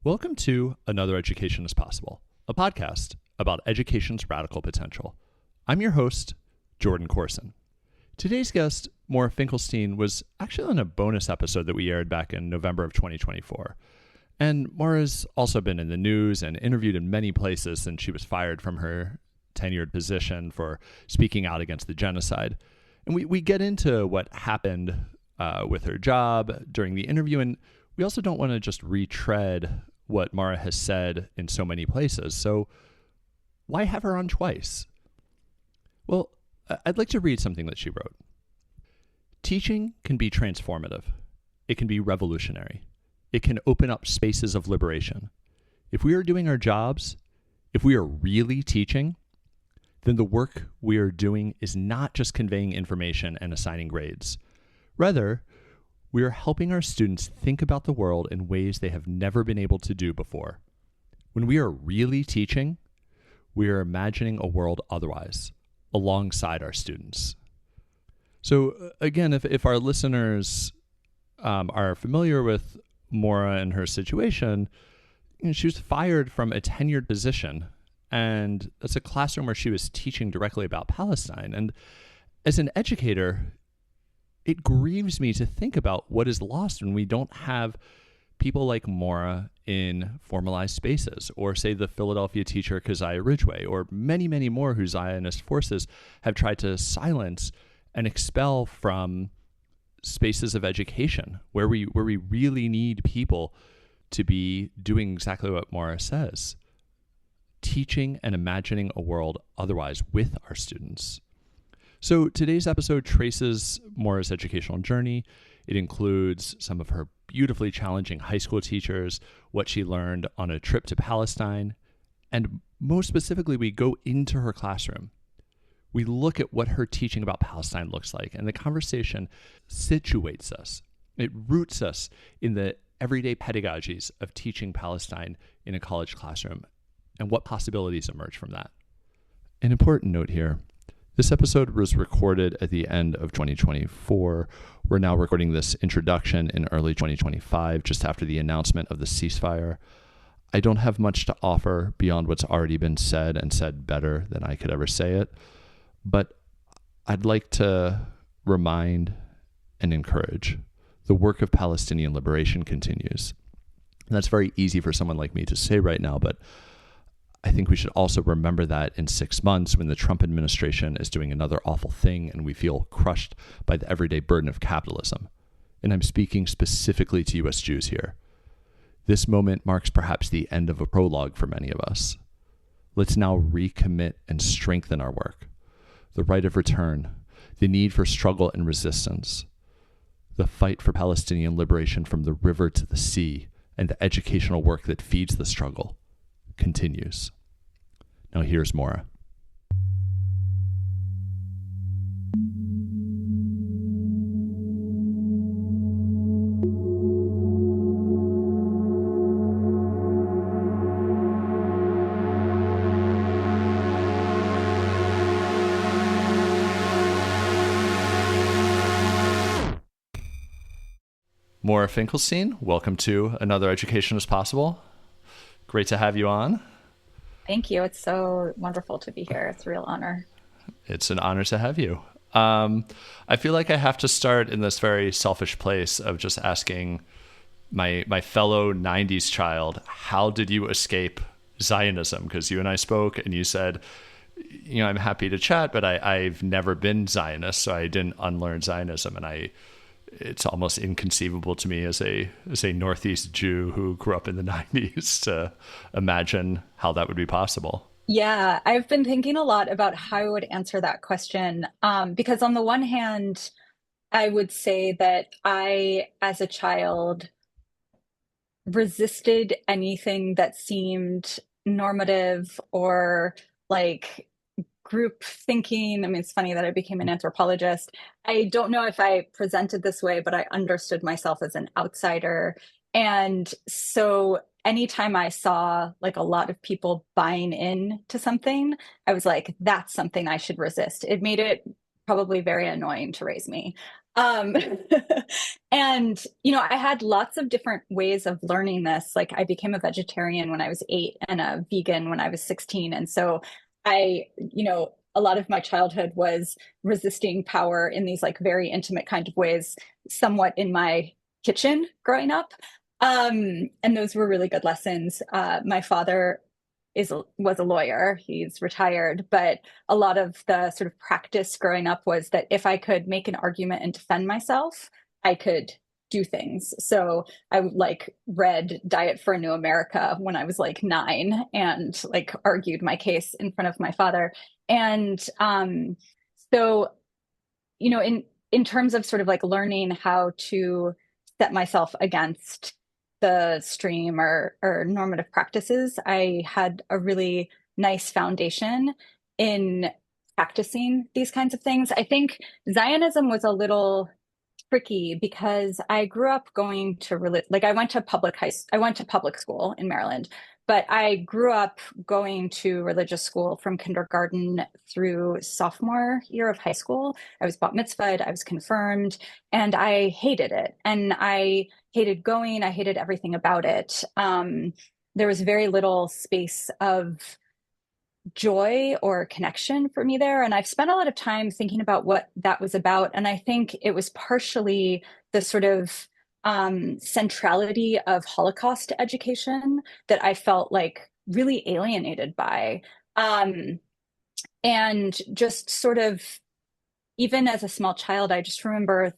Welcome to Another Education is Possible, a podcast about education's radical potential. I'm your host, Jordan Corson. Today's guest, Maura Finkelstein, was actually on a bonus episode that we aired back in November of 2024. And Maura's also been in the news and interviewed in many places since she was fired from her tenured position for speaking out against the genocide. And we get into what happened with her job during the interview, and we also don't want to just retread what Maura has said in so many places. So why have her on twice? Well, I'd like to read something that she wrote. Teaching can be transformative. It can be revolutionary. It can open up spaces of liberation. If we are doing our jobs, if we are really teaching, then the work we are doing is not just conveying information and assigning grades. Rather, we are helping our students think about the world in ways they have never been able to do before. When we are really teaching, we are imagining a world otherwise, alongside our students. So again, if our listeners are familiar with Maura and her situation, she was fired from a tenured position, and that's a classroom where she was teaching directly about Palestine. And as an educator, it grieves me to think about what is lost when we don't have people like Maura in formalized spaces, or say the Philadelphia teacher Keziah Ridgway, or many, many more whose Zionist forces have tried to silence and expel from spaces of education where we really need people to be doing exactly what Maura says, teaching and imagining a world otherwise with our students. So today's episode traces Maura's educational journey. It includes some of her beautifully challenging high school teachers, what she learned on a trip to Palestine, and most specifically, we go into her classroom. We look at what her teaching about Palestine looks like, and the conversation situates us. It roots us in the everyday pedagogies of teaching Palestine in a college classroom, and what possibilities emerge from that. An important note here. This episode was recorded at the end of 2024. We're now recording this introduction in early 2025, just after the announcement of the ceasefire. I don't have much to offer beyond what's already been said, and said better than I could ever say it. But I'd like to remind and encourage the work of Palestinian liberation continues. And that's very easy for someone like me to say right now, but I think we should also remember that in 6 months, when the Trump administration is doing another awful thing and we feel crushed by the everyday burden of capitalism. And I'm speaking specifically to U.S. Jews here. This moment marks perhaps the end of a prologue for many of us. Let's now recommit and strengthen our work. The right of return, the need for struggle and resistance, the fight for Palestinian liberation from the river to the sea, and the educational work that feeds the struggle continues. Now here's Maura. Maura Finkelstein, welcome to Another Education is Possible. Great to have you on. Thank you. It's so wonderful to be here. It's a real honor. It's an honor to have you. I feel like I have to start in this very selfish place of just asking my fellow 90s child, how did you escape Zionism? Because you and I spoke and you said, I'm happy to chat, but I've never been Zionist, so I didn't unlearn Zionism. And it's almost inconceivable to me as a Northeast Jew who grew up in the 90s to imagine how that would be possible. Yeah, I've been thinking a lot about how I would answer that question. Because on the one hand, I would say that I, as a child, resisted anything that seemed normative or like group thinking. I mean, it's funny that I became an anthropologist. I don't know if I presented this way, but I understood myself as an outsider. And so anytime I saw like a lot of people buying in to something, I was like, that's something I should resist. It made it probably very annoying to raise me. Um, and, I had lots of different ways of learning this. Like I became a vegetarian when I was 8 and a vegan when I was 16. And so a lot of my childhood was resisting power in these like very intimate kind of ways, somewhat in my kitchen growing up. And those were really good lessons. My father was a lawyer. He's retired, but a lot of the sort of practice growing up was that if I could make an argument and defend myself, I could do things. So I like read Diet for a New America when I was like 9 and like argued my case in front of my father. And so in terms of sort of like learning how to set myself against the stream or normative practices, I had a really nice foundation in practicing these kinds of things. I think Zionism was a little tricky because I grew up going to like I went to public school in Maryland, but I grew up going to religious school from kindergarten through sophomore year of high school. I was bat mitzvahed, I was confirmed, and I hated it. And I hated going, I hated everything about it. There was very little space of joy or connection for me there. And I've spent a lot of time thinking about what that was about. And I think it was partially the sort of centrality of Holocaust education that I felt like really alienated by. And just sort of, even as a small child, I just remember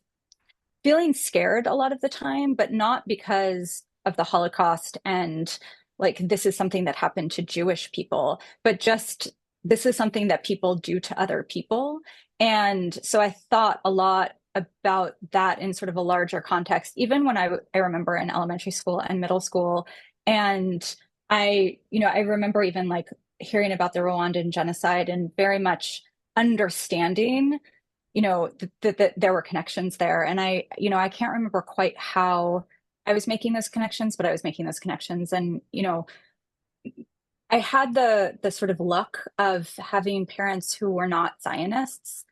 feeling scared a lot of the time, but not because of the Holocaust and like this is something that happened to Jewish people, but just this is something that people do to other people. And so I thought a lot about that in sort of a larger context, even when I remember in elementary school and middle school. And I remember even like hearing about the Rwandan genocide and very much understanding that there were connections there. And I can't remember quite how I was making those connections, but I was making those connections. And, I had the sort of luck of having parents who were not Zionists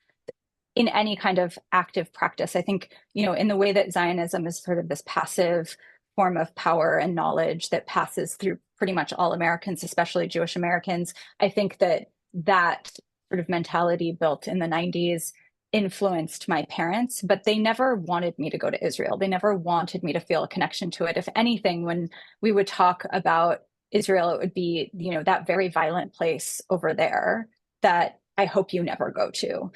in any kind of active practice. I think, in the way that Zionism is sort of this passive form of power and knowledge that passes through pretty much all Americans, especially Jewish Americans. I think that sort of mentality built in the 90s influenced my parents, but they never wanted me to go to Israel. They never wanted me to feel a connection to it. If anything, when we would talk about Israel, it would be, that very violent place over there that I hope you never go to.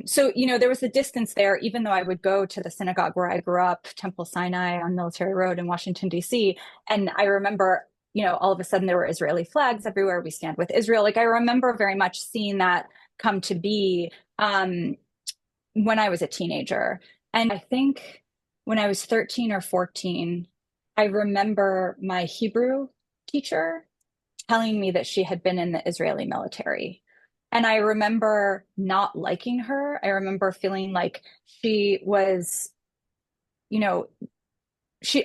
So, there was a distance there, even though I would go to the synagogue where I grew up, Temple Sinai on Military Road in Washington, D.C. And I remember, all of a sudden there were Israeli flags everywhere. We stand with Israel. Like I remember very much seeing that come to be when I was a teenager. And I think when I was 13 or 14, I remember my Hebrew teacher telling me that she had been in the Israeli military. And I remember not liking her. I remember feeling like she was,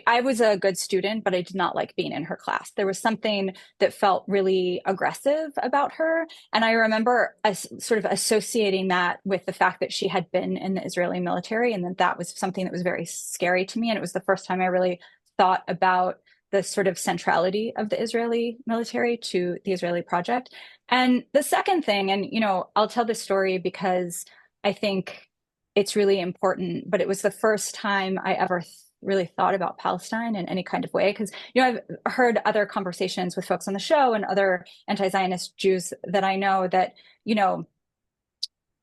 I was a good student, but I did not like being in her class. There was something that felt really aggressive about her. And I remember sort of associating that with the fact that she had been in the Israeli military and that was something that was very scary to me. And it was the first time I really thought about the sort of centrality of the Israeli military to the Israeli project. And the second thing, and, I'll tell this story because I think it's really important, but it was the first time I ever really thought about Palestine in any kind of way. Because, I've heard other conversations with folks on the show and other anti-Zionist Jews that I know that,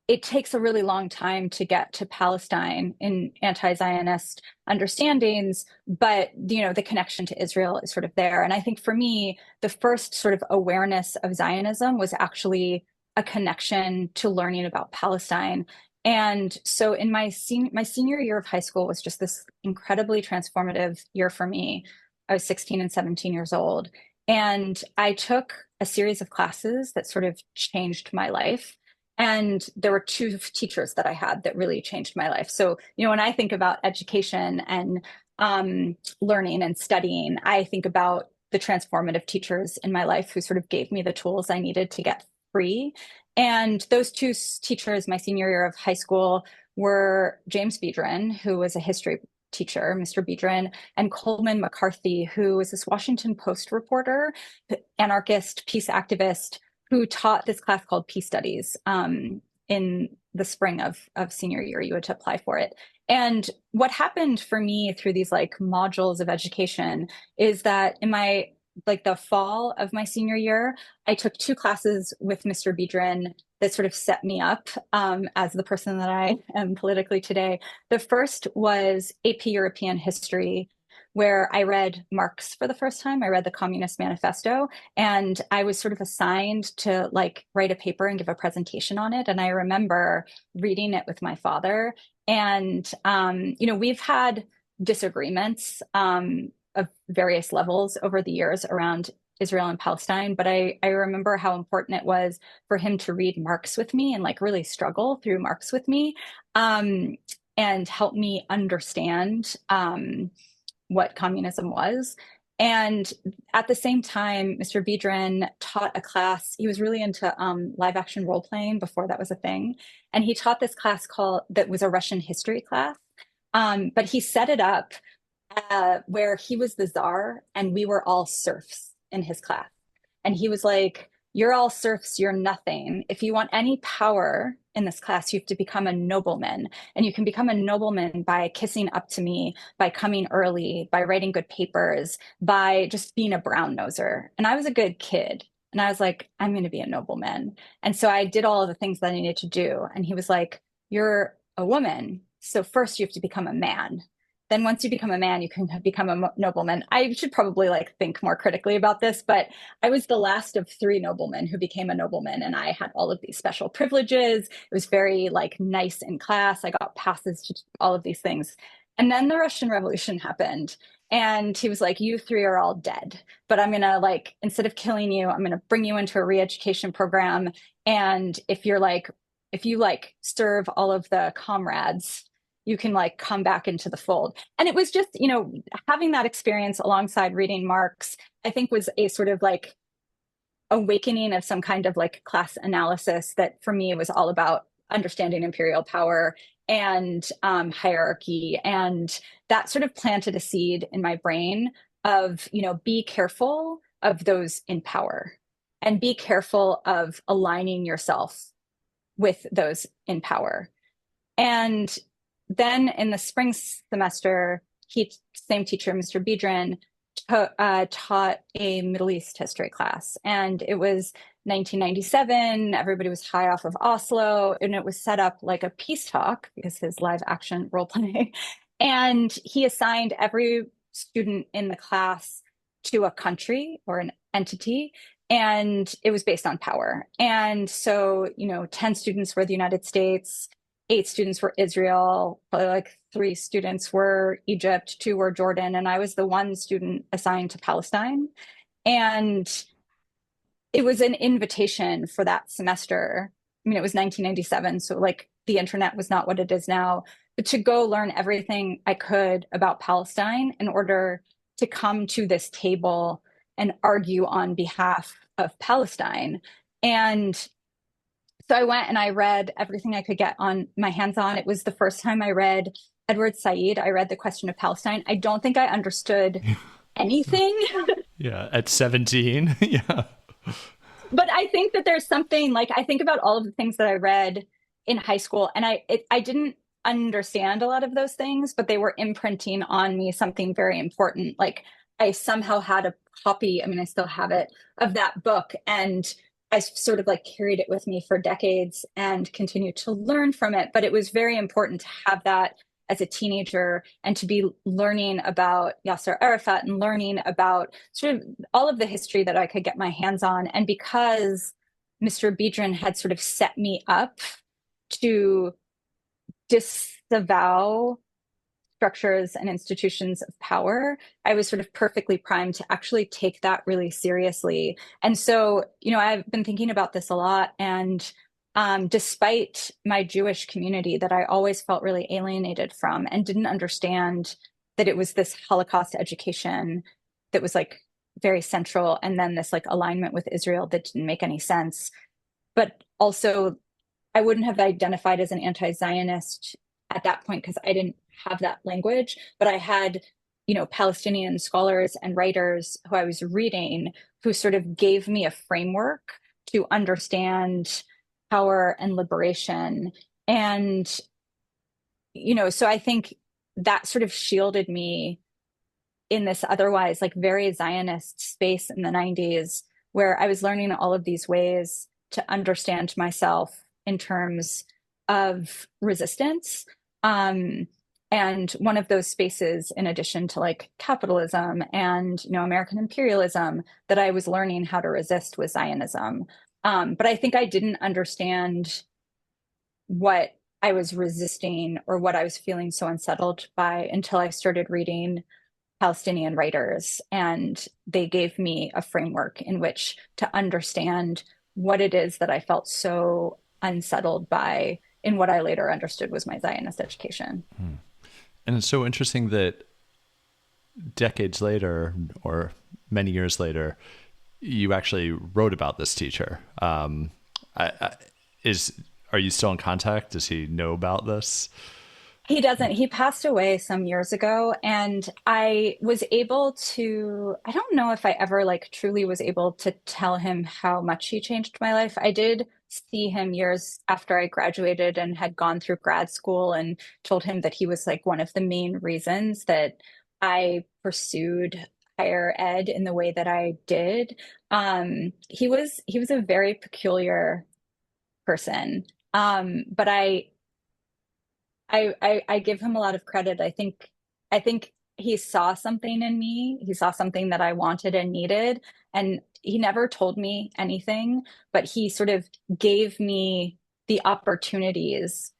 it takes a really long time to get to Palestine in anti-Zionist understandings, but, the connection to Israel is sort of there. And I think for me, the first sort of awareness of Zionism was actually a connection to learning about Palestine. And so in my senior year of high school was just this incredibly transformative year for me. I was 16 and 17 years old. And I took a series of classes that sort of changed my life. And there were two teachers that I had that really changed my life. So, when I think about education and learning and studying, I think about the transformative teachers in my life who sort of gave me the tools I needed to get free. And those two teachers, my senior year of high school, were James Biedron, who was a history teacher, Mr. Biedron, and Coleman McCarthy, who was this Washington Post reporter, anarchist, peace activist, who taught this class called Peace Studies in the spring of senior year. You had to apply for it. And what happened for me through these like modules of education is that in my like the fall of my senior year, I took two classes with Mr. Biedron that sort of set me up as the person that I am politically today. The first was AP European History, where I read Marx for the first time. I read the Communist Manifesto, and I was sort of assigned to like write a paper and give a presentation on it. And I remember reading it with my father. And, we've had disagreements of various levels over the years around Israel and Palestine, but I remember how important it was for him to read Marx with me and like really struggle through Marx with me and help me understand what communism was. And at the same time, Mr. Biedron taught a class. He was really into live action role playing before that was a thing. And he taught this class that was a Russian history class. But he set it up where he was the czar and we were all serfs in his class. And he was like, you're all serfs, you're nothing. If you want any power in this class, you have to become a nobleman. And you can become a nobleman by kissing up to me, by coming early, by writing good papers, by just being a brown noser. And I was a good kid. And I was like, I'm going to be a nobleman. And so I did all of the things that I needed to do. And he was like, you're a woman. So first you have to become a man. Then once you become a man, you can become a nobleman. I should probably like think more critically about this, but I was the last of three noblemen who became a nobleman. And I had all of these special privileges. It was very like nice in class. I got passes to all of these things. And then the Russian Revolution happened. And he was like, you three are all dead, but I'm going to like, instead of killing you, I'm going to bring you into a re-education program. And if you serve all of the comrades, you can like come back into the fold. And it was just, having that experience alongside reading Marx, I think was a sort of like awakening of some kind of like class analysis that for me was all about understanding imperial power and hierarchy. And that sort of planted a seed in my brain of, be careful of those in power and be careful of aligning yourself with those in power. And then in the spring semester, same teacher, Mr. Biedron, taught a Middle East history class. And it was 1997. Everybody was high off of Oslo, and it was set up like a peace talk because his live action role play. And he assigned every student in the class to a country or an entity. And it was based on power. And so, 10 students were the United States, 8 students were Israel, probably like 3 students were Egypt, 2 were Jordan, and I was the one student assigned to Palestine. And it was an invitation for that semester. I mean, it was 1997, so like the internet was not what it is now, but to go learn everything I could about Palestine in order to come to this table and argue on behalf of Palestine. And so I went and I read everything I could get on my hands on. It was the first time I read Edward Said. I read The Question of Palestine. I don't think I understood anything. Yeah, at 17. Yeah. But I think that there's something like, I think about all of the things that I read in high school, and I didn't understand a lot of those things, but they were imprinting on me something very important. Like I somehow had a copy, I mean, I still have it, of that book. And I sort of like carried it with me for decades and continued to learn from it. But it was very important to have that as a teenager and to be learning about Yasser Arafat and learning about sort of all of the history that I could get my hands on. And because Mr. Biedron had sort of set me up to disavow structures and institutions of power, I was sort of perfectly primed to actually take that really seriously. And so, I've been thinking about this a lot. And despite my Jewish community that I always felt really alienated from and didn't understand that it was this Holocaust education that was like very central, and then this like alignment with Israel that didn't make any sense, but also I wouldn't have identified as an anti-Zionist at that point because I didn't have that language, but I had, Palestinian scholars and writers who I was reading who sort of gave me a framework to understand power and liberation. And, so I think that sort of shielded me in this otherwise like very Zionist space in the 90s, where I was learning all of these ways to understand myself in terms of resistance. And one of those spaces, in addition to like capitalism and American imperialism, that I was learning how to resist was Zionism. But I think I didn't understand what I was resisting or what I was feeling so unsettled by until I started reading Palestinian writers, and they gave me a framework in which to understand what it is that I felt so unsettled by in what I later understood was my Zionist education. And it's so interesting that decades later, or many years later, you actually wrote about this teacher. Are you still in contact? Does he know about this? He doesn't. He passed away some years ago, and I was able to, I don't know if I ever like truly was able to tell him how much he changed my life. I did see him years after I graduated and had gone through grad school and told him that he was like one of the main reasons that I pursued higher ed in the way that I did. He was a very peculiar person. But I give him a lot of credit. I think he saw something in me. He saw something that I wanted and needed. And he never told me anything, but he sort of gave me the opportunities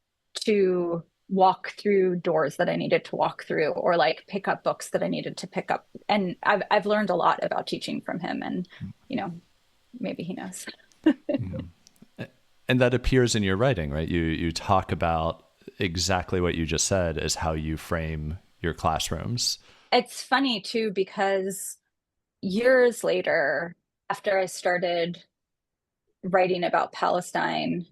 to walk through doors that I needed to walk through, or like pick up books that I needed to pick up. And I've learned a lot about teaching from him, and maybe he knows. And that appears in your writing, right? You talk about exactly what you just said as how you frame your classrooms. It's funny too, because years later, after I started writing about Palestine,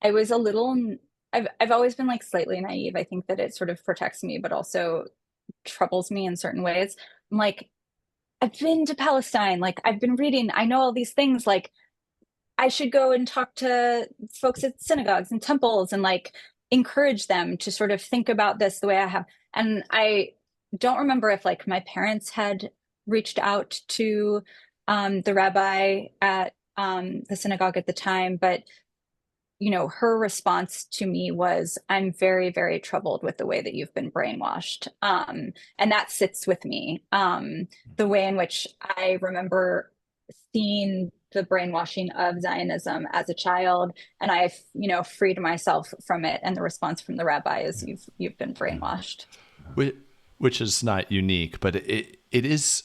I was a little, I've always been like slightly naive. I think that it sort of protects me, but also troubles me in certain ways. I'm like, I've been to Palestine, like I've been reading, I know all these things, like I should go and talk to folks at synagogues and temples and like encourage them to sort of think about this the way I have. And I don't remember if like my parents had reached out to the rabbi at the synagogue at the time, but her response to me was, I'm very, very troubled with the way that you've been brainwashed. And that sits with me. The way in which I remember seeing the brainwashing of Zionism as a child, and I've, freed myself from it. And the response from the rabbi is, you've been brainwashed. Which is not unique, but it is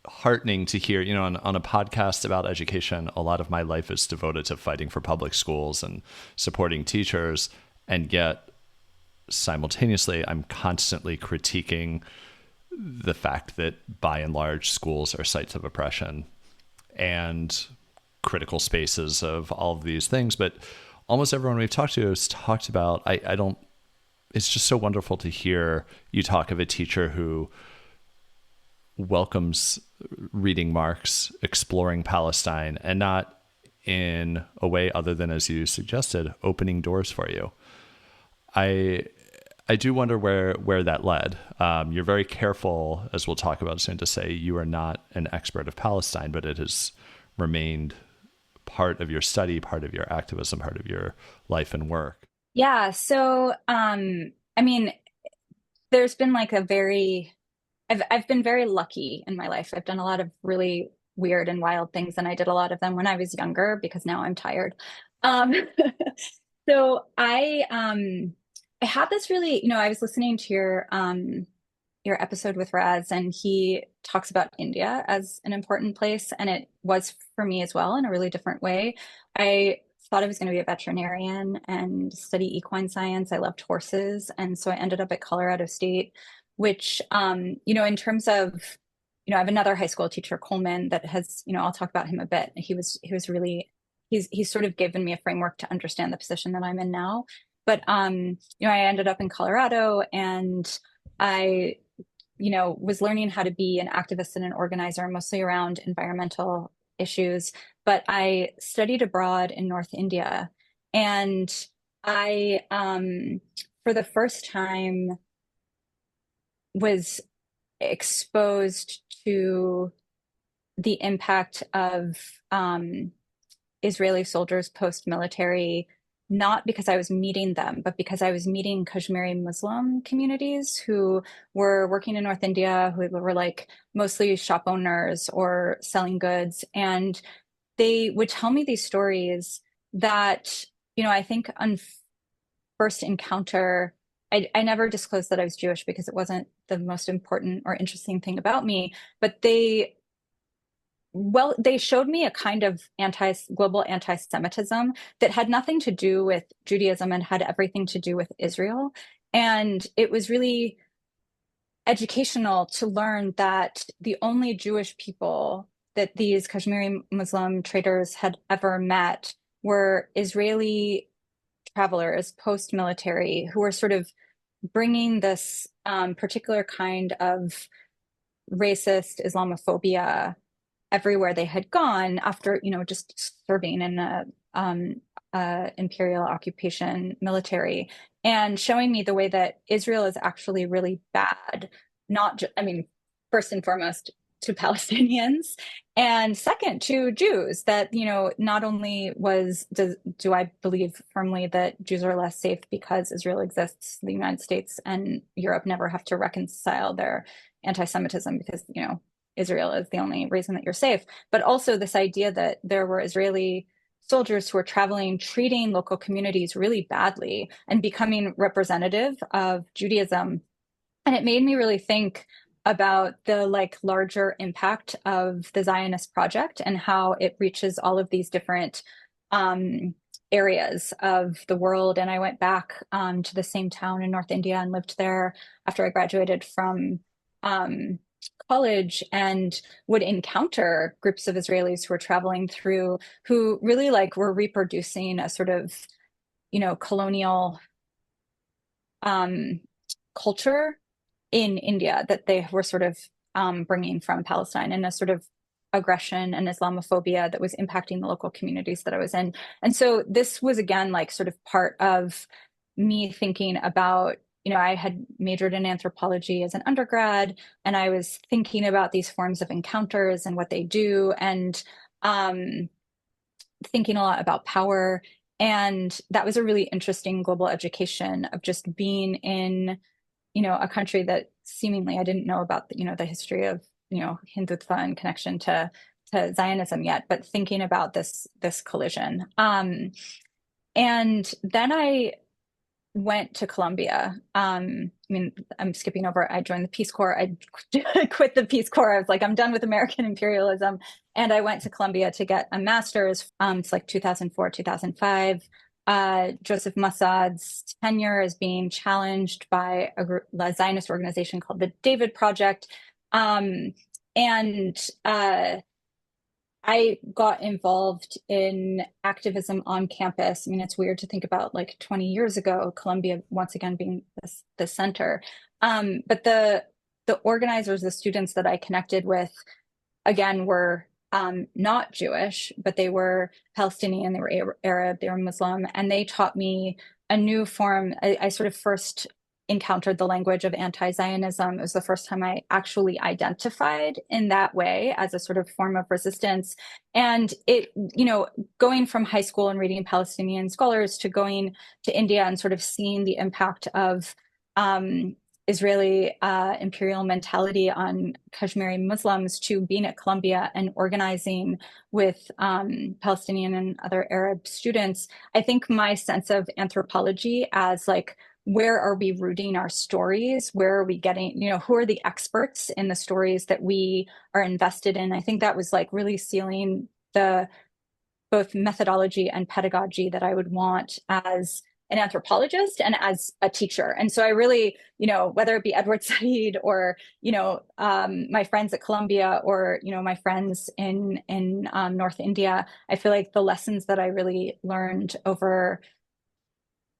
heartening to hear, on a podcast about education, a lot of my life is devoted to fighting for public schools and supporting teachers. And yet simultaneously, I'm constantly critiquing the fact that by and large schools are sites of oppression and critical spaces of all of these things. But almost everyone we've talked to has talked about, it's just so wonderful to hear you talk of a teacher who welcomes reading Marx, exploring Palestine, and not in a way other than, as you suggested, opening doors for you. I do wonder where that led. You're very careful, as we'll talk about soon, to say you are not an expert of Palestine, but it has remained part of your study, part of your activism, part of your life and work. Yeah. So, there's been like I've been very lucky in my life. I've done a lot of really weird and wild things, and I did a lot of them when I was younger because now I'm tired. Um, so I had this really, I was listening to your episode with Raz, and he talks about India as an important place, and it was for me as well in a really different way. I thought I was going to be a veterinarian and study equine science. I loved horses, and so I ended up at Colorado State, which, in terms of, I have another high school teacher, Coleman, that has, I'll talk about him a bit. He was really he's sort of given me a framework to understand the position that I'm in now. But I ended up in Colorado, and I was learning how to be an activist and an organizer, mostly around environmental issues. But I studied abroad in North India, and I, for the first time, was exposed to the impact of Israeli soldiers post-military, not because I was meeting them, but because I was meeting Kashmiri Muslim communities who were working in North India, who were like mostly shop owners or selling goods. And they would tell me these stories that, I think on first encounter, I never disclosed that I was Jewish because it wasn't the most important or interesting thing about me, but they showed me a kind of global anti-Semitism that had nothing to do with Judaism and had everything to do with Israel. And it was really educational to learn that the only Jewish people that these Kashmiri Muslim traders had ever met were Israeli travelers post-military who were sort of bringing this particular kind of racist Islamophobia everywhere they had gone after, just serving in imperial occupation military, and showing me the way that Israel is actually really bad, not just, first and foremost to Palestinians, and second to Jews, that, not only do I believe firmly that Jews are less safe because Israel exists, the United States and Europe never have to reconcile their anti-Semitism because, Israel is the only reason that you're safe, but also this idea that there were Israeli soldiers who were traveling, treating local communities really badly and becoming representative of Judaism. And it made me really think about the larger impact of the Zionist project and how it reaches all of these different areas of the world. And I went back to the same town in North India and lived there after I graduated from college, and would encounter groups of Israelis who were traveling through, who really were reproducing a sort of, colonial culture in India that they were sort of bringing from Palestine, and a sort of aggression and Islamophobia that was impacting the local communities that I was in. And so this was, again, sort of part of me thinking about, I had majored in anthropology as an undergrad, and I was thinking about these forms of encounters and what they do, and thinking a lot about power. And that was a really interesting global education of just being in, a country that seemingly I didn't know about, the history of, Hindutva and connection to Zionism yet, but thinking about this collision. And then I went to Colombia. I'm skipping over. I joined the Peace Corps. I quit the Peace Corps. I was like, I'm done with American imperialism. And I went to Colombia to get a master's. It's 2004, 2005. Joseph Mussad's tenure is being challenged by a Zionist organization called the David Project. I got involved in activism on campus. It's weird to think about 20 years ago, Columbia once again being the center. But the organizers, the students that I connected with, again, were not Jewish, but they were Palestinian, they were Arab, they were Muslim, and they taught me a new form. I sort of first encountered the language of anti-Zionism. It was the first time I actually identified in that way as a sort of form of resistance. And it, going from high school and reading Palestinian scholars to going to India and sort of seeing the impact of Israeli imperial mentality on Kashmiri Muslims, to being at Columbia and organizing with Palestinian and other Arab students, I think my sense of anthropology as where are we rooting our stories? Where are we getting, who are the experts in the stories that we are invested in? I think that was really sealing the both methodology and pedagogy that I would want as an anthropologist and as a teacher. And so I really, whether it be Edward Said or, my friends at Columbia or, my friends in North India, I feel like the lessons that I really learned over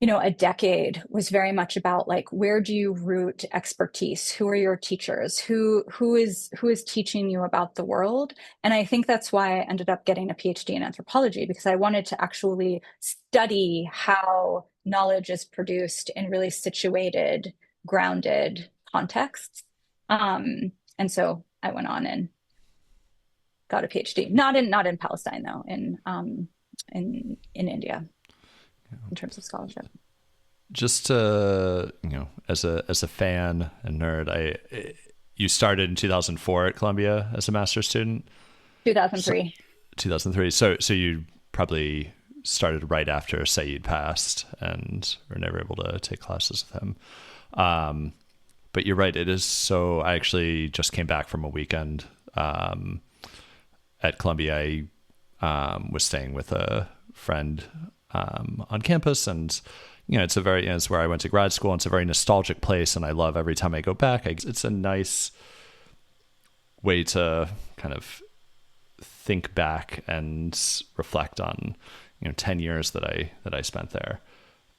a decade was very much about like, where do you root expertise? Who are your teachers? Who is teaching you about the world? And I think that's why I ended up getting a PhD in anthropology, because I wanted to actually study how knowledge is produced in really situated, grounded contexts. And so I went on and got a PhD, not in Palestine though, in India in terms of scholarship. Just to, as a fan and nerd, you started in 2004 at Columbia as a master's student. 2003. 2003. So you probably started right after Said passed and were never able to take classes with him. But you're right. It is so. I actually just came back from a weekend at Columbia. I was staying with a friend on campus, and it's where I went to grad school, and it's a very nostalgic place, and I love every time I go back. It's a nice way to kind of think back and reflect on 10 years that I spent there.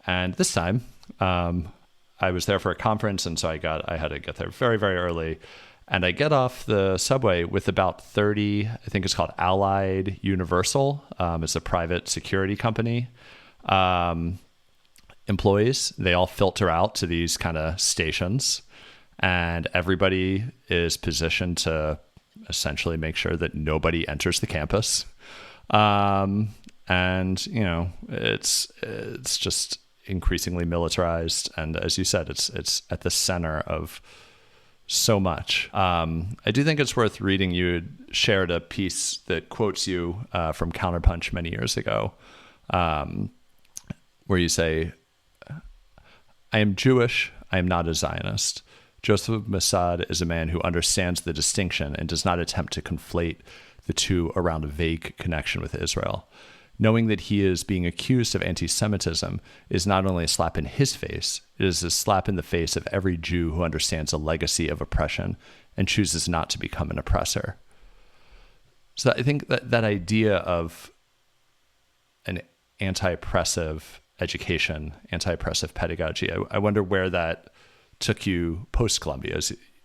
And this time I was there for a conference, and so I had to get there very, very early. And I get off the subway with about 30, I think it's called Allied Universal. It's a private security company. Employees, they all filter out to these kind of stations, and everybody is positioned to essentially make sure that nobody enters the campus. And, it's just increasingly militarized. And as you said, it's at the center of so much. I do think it's worth reading. You had shared a piece that quotes you from Counterpunch many years ago, where you say, "I am Jewish. I am not a Zionist. Joseph Mossad is a man who understands the distinction and does not attempt to conflate the two around a vague connection with Israel. Knowing that he is being accused of anti-Semitism is not only a slap in his face, it is a slap in the face of every Jew who understands a legacy of oppression and chooses not to become an oppressor." So I think that idea of an anti-oppressive education, anti-oppressive pedagogy, I wonder where that took you post-Columbia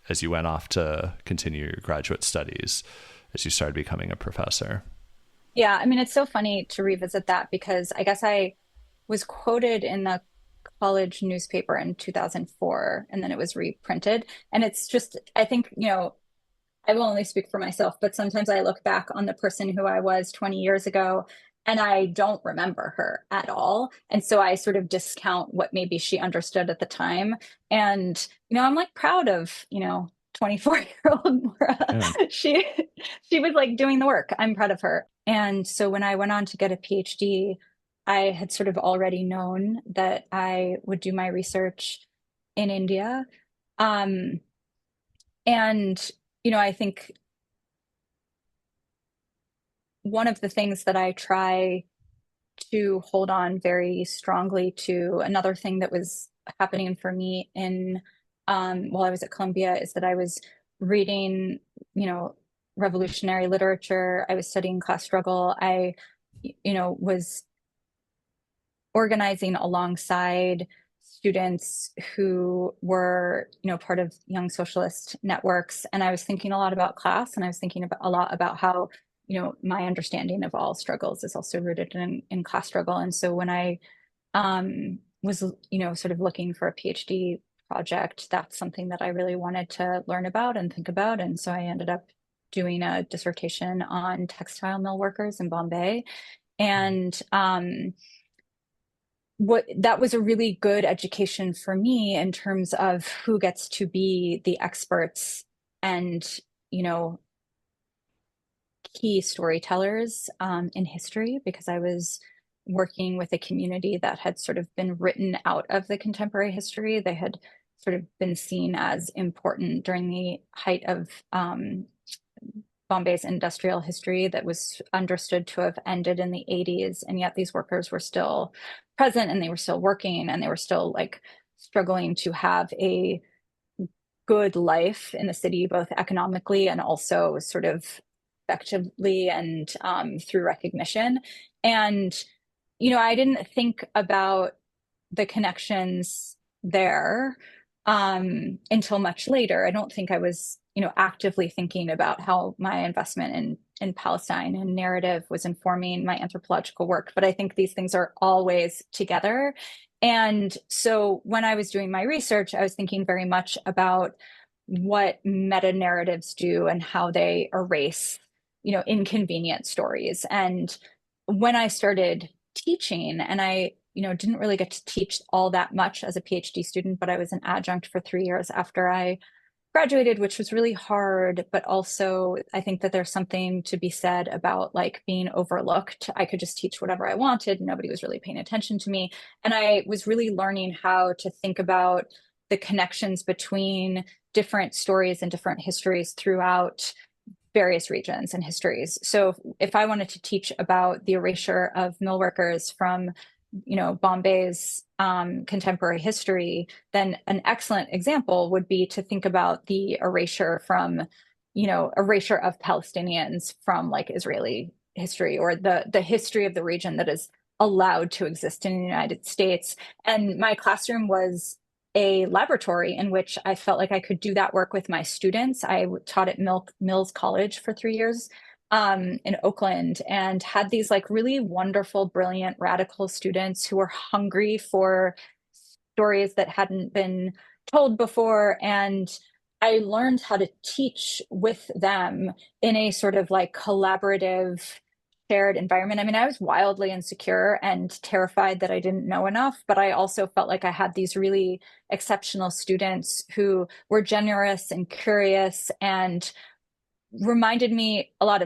as you went off to continue your graduate studies, as you started becoming a professor. Yeah, I mean, it's so funny to revisit that because I guess I was quoted in the college newspaper in 2004, and then it was reprinted. And it's just, I think, I will only speak for myself, but sometimes I look back on the person who I was 20 years ago and I don't remember her at all. And so I sort of discount what maybe she understood at the time. And, I'm like proud of, 24-year-old Maura. Yeah. She was like doing the work. I'm proud of her. And so when I went on to get a PhD, I had sort of already known that I would do my research in India. And, I think one of the things that I try to hold on very strongly to, another thing that was happening for me while I was at Columbia, is that I was reading, revolutionary literature. I was studying class struggle. I, was organizing alongside students who were, part of young socialist networks. And I was thinking a lot about class, and I was thinking a lot about how, my understanding of all struggles is also rooted in class struggle. And so when I was, sort of looking for a PhD project, that's something that I really wanted to learn about and think about. And so I ended up doing a dissertation on textile mill workers in Bombay. And that was a really good education for me in terms of who gets to be the experts and, key storytellers in history, because I was working with a community that had sort of been written out of the contemporary history. They had sort of been seen as important during the height of Bombay's industrial history that was understood to have ended in the 80s. And yet these workers were still present and they were still working and they were still like struggling to have a good life in the city, both economically and also sort of effectively and through recognition. And, I didn't think about the connections there until much later. I don't think I was, actively thinking about how my investment in Palestine and narrative was informing my anthropological work. But I think these things are always together. And so when I was doing my research, I was thinking very much about what meta narratives do and how they erase, inconvenient stories. And when I started teaching, and I didn't really get to teach all that much as a PhD student, but I was an adjunct for 3 years after I graduated, which was really hard. But also, I think that there's something to be said about like being overlooked. I could just teach whatever I wanted. Nobody was really paying attention to me. And I was really learning how to think about the connections between different stories and different histories throughout various regions and histories. So if I wanted to teach about the erasure of mill workers from Bombay's contemporary history, then an excellent example would be to think about the erasure of Palestinians from like Israeli history, or the history of the region that is allowed to exist in the United States. And my classroom was a laboratory in which I felt like I could do that work with my students. I taught at Mills College for 3 years in Oakland, and had these like really wonderful, brilliant, radical students who were hungry for stories that hadn't been told before. And I learned how to teach with them in a sort of like collaborative, shared environment. I mean, I was wildly insecure and terrified that I didn't know enough, but I also felt like I had these really exceptional students who were generous and curious, and a lot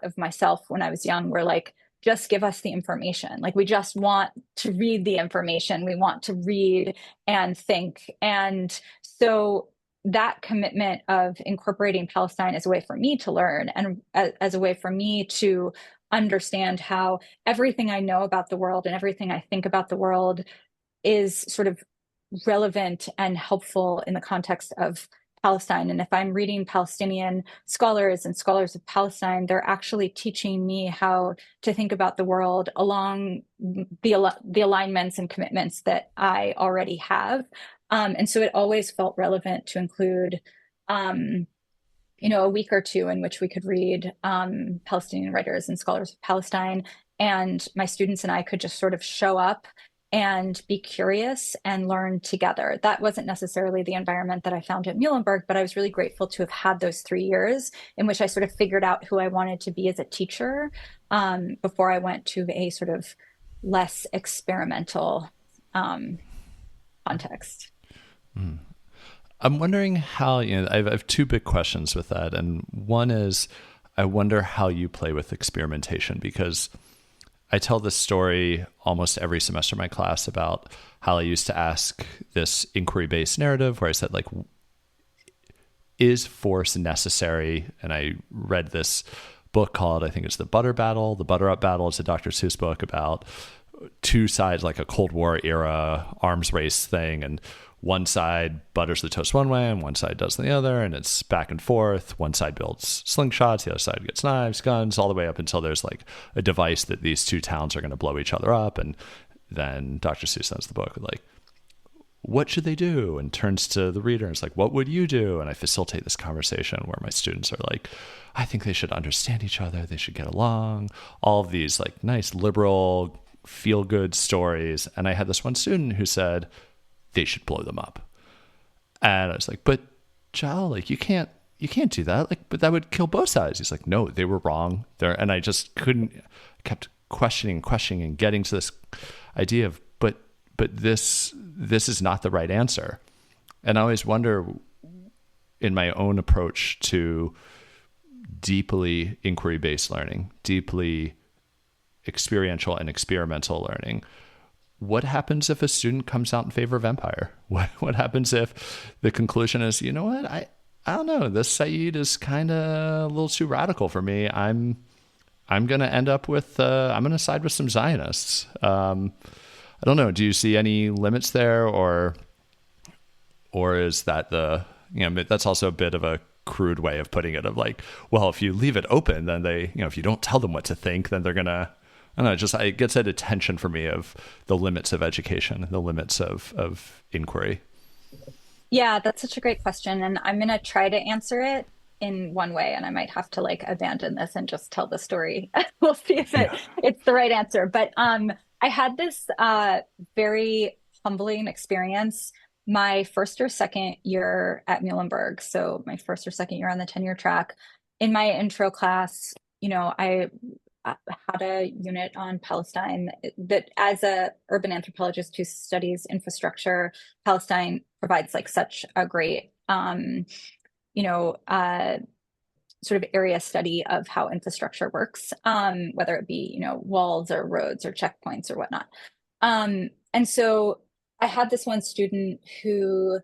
of myself when I was young. Were like, just give us the information. Like, we just want to read the information. We want to read and think. And so that commitment of incorporating Palestine as a way for me to learn, and as a way for me to understand how everything I know about the world and everything I think about the world is sort of relevant and helpful in the context of Palestine. And if I'm reading Palestinian scholars and scholars of Palestine, they're actually teaching me how to think about the world along the alignments and commitments that I already have. And so it always felt relevant to include, a week or two in which we could read Palestinian writers and scholars of Palestine, and my students and I could just sort of show up and be curious and learn together. That wasn't necessarily the environment that I found at Muhlenberg, but I was really grateful to have had those 3 years in which I sort of figured out who I wanted to be as a teacher before I went to a sort of less experimental context. Mm. I'm wondering how, I have two big questions with that. And one is, I wonder how you play with experimentation, because I tell this story almost every semester in my class about how I used to ask this inquiry-based narrative where I said, like, is force necessary? And I read this book called, I think it's The Butter Battle. The Butter Up Battle is a Dr. Seuss book about two sides, like a Cold War era arms race thing. And one side butters the toast one way and one side does the other. And it's back and forth. One side builds slingshots, the other side gets knives, guns, all the way up until there's like a device that these two towns are going to blow each other up. And then Dr. Seuss ends the book with like, what should they do? And turns to the reader and it's like, what would you do? And I facilitate this conversation where my students are like, I think they should understand each other. They should get along. All of these like nice liberal feel good stories. And I had this one student who said, they should blow them up. And I was like, but Jal, like you can't do that. Like, but that would kill both sides. He's like, no, they were wrong there. And I just kept questioning and getting to this idea of, but this is not the right answer. And I always wonder in my own approach to deeply inquiry-based learning, deeply experiential and experimental learning, what happens if a student comes out in favor of empire? What happens if the conclusion is, you know what, I don't know. This Saeed is kind of a little too radical for me. I'm gonna end up with I'm gonna side with some Zionists. I don't know. Do you see any limits there, or is that the that's also a bit of a crude way of putting it of like, well, if you leave it open, then they if you don't tell them what to think, then they're gonna I don't know. Just it gets at a tension for me of the limits of education, the limits of inquiry. Yeah, that's such a great question. And I'm going to try to answer it in one way. And I might have to like abandon this and just tell the story. We'll see if Yeah. it's the right answer. But I had this very humbling experience my first or second year at Muhlenberg. So my first or second year on the tenure track. In my intro class, I had a unit on Palestine that as a urban anthropologist who studies infrastructure, Palestine provides like such a great you know uh sort of area study of how infrastructure works, whether it be walls or roads or checkpoints or whatnot. And so I had this one student who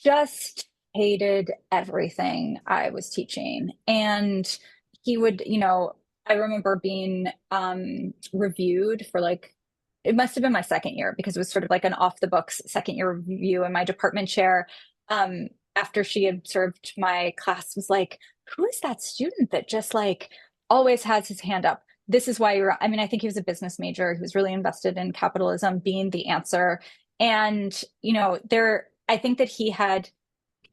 just hated everything I was teaching. And he would, I remember being reviewed for like, it must have been my second year because it was sort of like an off the books second year review. And my department chair, after she observed my class, was like, who is that student that just like always has his hand up? This is why I mean, I think he was a business major who was really invested in capitalism being the answer. And, I think that he had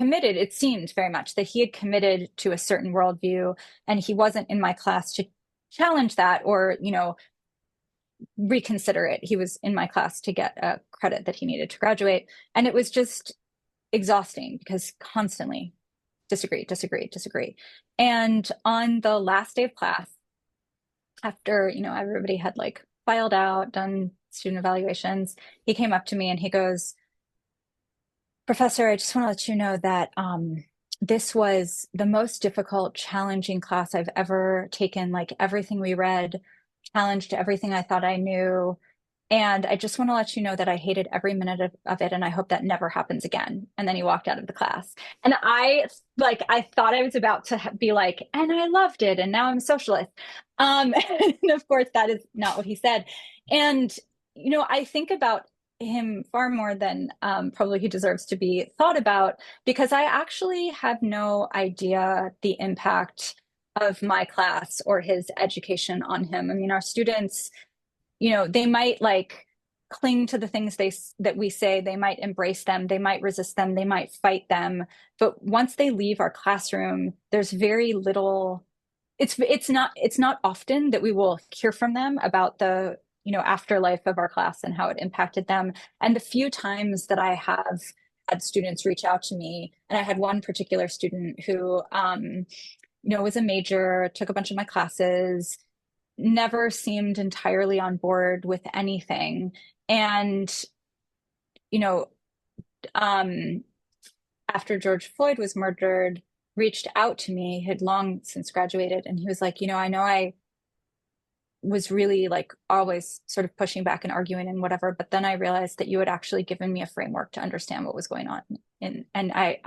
committed, it seemed very much that he had committed to a certain worldview, and he wasn't in my class to challenge that or, reconsider it. He was in my class to get a credit that he needed to graduate. And it was just exhausting because constantly disagree, disagree, disagree. And on the last day of class, after, everybody had like filed out, done student evaluations, he came up to me and he goes, Professor, I just want to let you know that this was the most difficult, challenging class I've ever taken. Like everything we read challenged everything I thought I knew. And I just want to let you know that I hated every minute of it, and I hope that never happens again. And then he walked out of the class. And I thought I was about to be like, and I loved it, and now I'm a socialist. And of course, that is not what he said. And, I think about him far more than probably he deserves to be thought about, because I actually have no idea the impact of my class or his education on him. I mean, our students, they might like cling to the things that we say, they might embrace them, they might resist them, they might fight them, but once they leave our classroom, there's very little. It's not often that we will hear from them about the afterlife of our class and how it impacted them. And the few times that I have had students reach out to me, and I had one particular student who was a major, took a bunch of my classes, never seemed entirely on board with anything. And, you know, um, after George Floyd was murdered, reached out to me, had long since graduated, and he was like, I know I was really like always sort of pushing back and arguing and whatever, but then I realized that you had actually given me a framework to understand what was going on. And I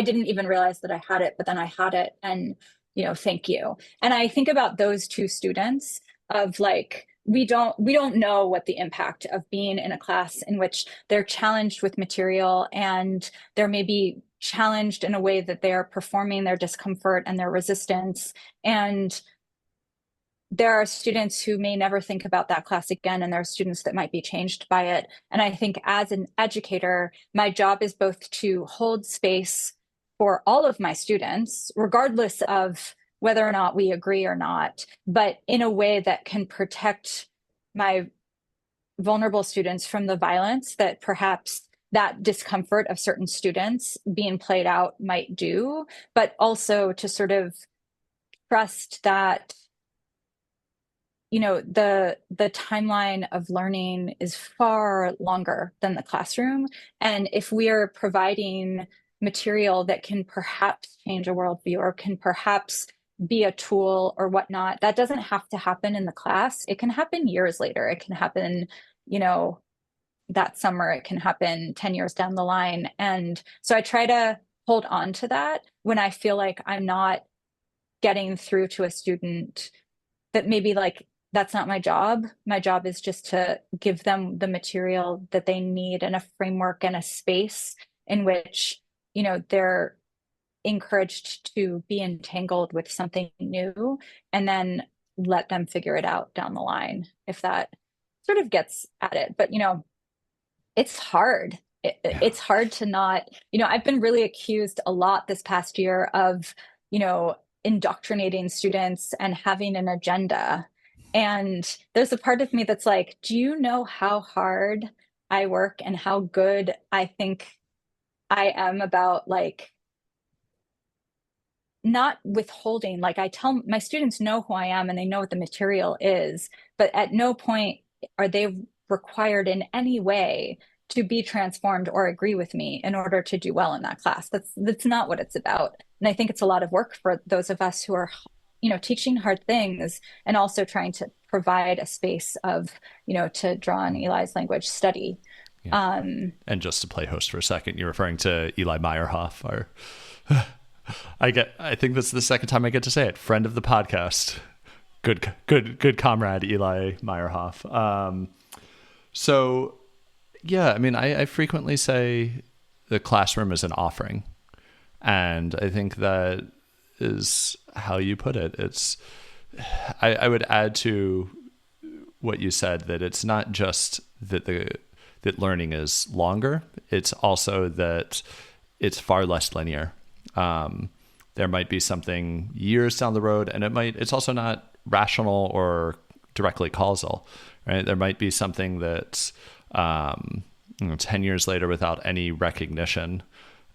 didn't even realize that I had it, but then I had it, and thank you. And I think about those two students of like, we don't know what the impact of being in a class in which they're challenged with material, and they're maybe challenged in a way that they are performing their discomfort and their resistance. And there are students who may never think about that class again, and there are students that might be changed by it. And I think as an educator, my job is both to hold space for all of my students, regardless of whether or not we agree or not, but in a way that can protect my vulnerable students from the violence that perhaps that discomfort of certain students being played out might do, but also to sort of trust that the timeline of learning is far longer than the classroom. And if we are providing material that can perhaps change a worldview or can perhaps be a tool or whatnot, that doesn't have to happen in the class. It can happen years later. It can happen, that summer. It can happen 10 years down the line. And so I try to hold on to that when I feel like I'm not getting through to a student that maybe like that's not my job. My job is just to give them the material that they need and a framework and a space in which, they're encouraged to be entangled with something new and then let them figure it out down the line, if that sort of gets at it. But, it's hard. Yeah. It's hard to not, I've been really accused a lot this past year of, you know, indoctrinating students and having an agenda. And there's a part of me that's like, do you know how hard I work and how good I think I am about like not withholding? Like I tell my students know who I am and they know what the material is, but at no point are they required in any way to be transformed or agree with me in order to do well in that class. That's not what it's about. And I think it's a lot of work for those of us who are, teaching hard things and also trying to provide a space of, to draw on Eli's language, study. Yeah. Um, And just to play host for a second, you're referring to Eli Meyerhoff, our I think that's the second time I get to say it. Friend of the podcast. Good comrade, Eli Meyerhoff. So yeah, I mean, I frequently say the classroom is an offering. And I think that is how you put it. I would add to what you said that it's not just that learning is longer. It's also that it's far less linear. There might be something years down the road, and it's also not rational or directly causal, right? There might be something that's 10 years later without any recognition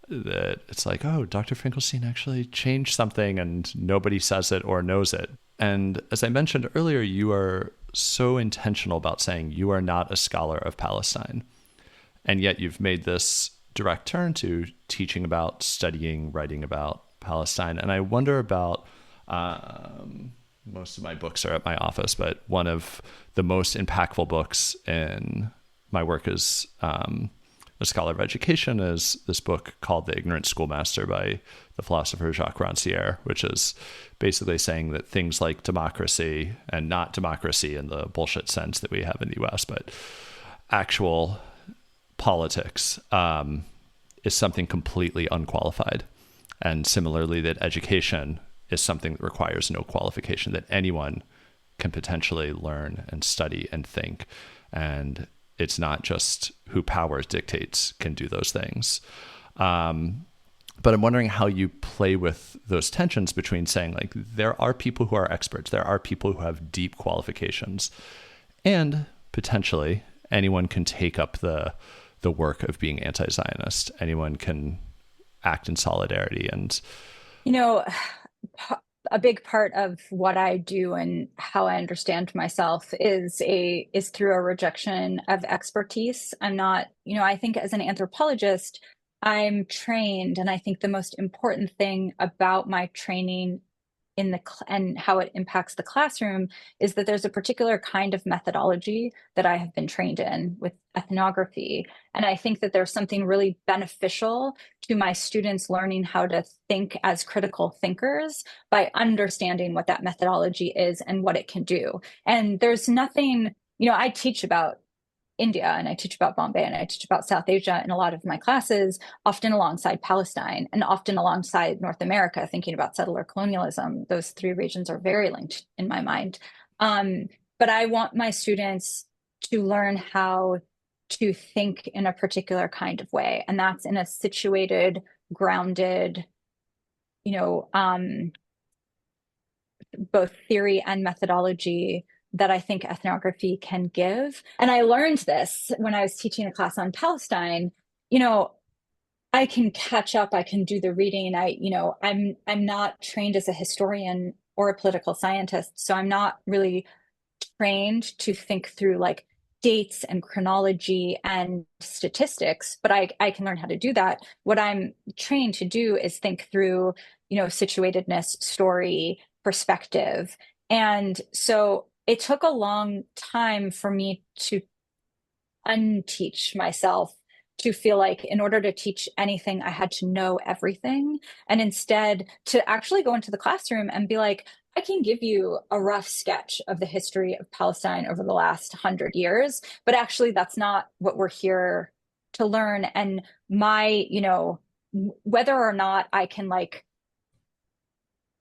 that it's like, oh, Dr. Finkelstein actually changed something and nobody says it or knows it. And as I mentioned earlier, you are so intentional about saying you are not a scholar of Palestine. And yet you've made this direct turn to teaching about, studying, writing about Palestine. And I wonder about, most of my books are at my office, but one of the most impactful books in my work as a scholar of education is this book called The Ignorant Schoolmaster by the philosopher Jacques Rancière, which is basically saying that things like democracy, and not democracy in the bullshit sense that we have in the US, but actual politics is something completely unqualified. And similarly, that education is something that requires no qualification, that anyone can potentially learn and study and think. And it's not just who power dictates can do those things. But I'm wondering how you play with those tensions between saying, like, there are people who are experts, there are people who have deep qualifications, and potentially anyone can take up the work of being anti-Zionist. Anyone can act in solidarity. And a big part of what I do and how I understand myself is through a rejection of expertise. I'm not, I think as an anthropologist, I'm trained, and I think the most important thing about my training and how it impacts the classroom is that there's a particular kind of methodology that I have been trained in with ethnography. And I think that there's something really beneficial to my students learning how to think as critical thinkers by understanding what that methodology is and what it can do. And there's nothing, I teach about India and I teach about Bombay and I teach about South Asia in a lot of my classes, often alongside Palestine and often alongside North America, thinking about settler colonialism. Those three regions are very linked in my mind. But I want my students to learn how to think in a particular kind of way. And that's in a situated, grounded, both theory and methodology that I think ethnography can give. And I learned this when I was teaching a class on Palestine. I can catch up, I can do the reading. I'm not trained as a historian or a political scientist, so I'm not really trained to think through like dates and chronology and statistics, but I can learn how to do that. What I'm trained to do is think through, situatedness, story, perspective. And so it took a long time for me to unteach myself to feel like in order to teach anything, I had to know everything. And instead to actually go into the classroom and be like, I can give you a rough sketch of the history of Palestine over the last 100 years, but actually that's not what we're here to learn. And my, whether or not I can like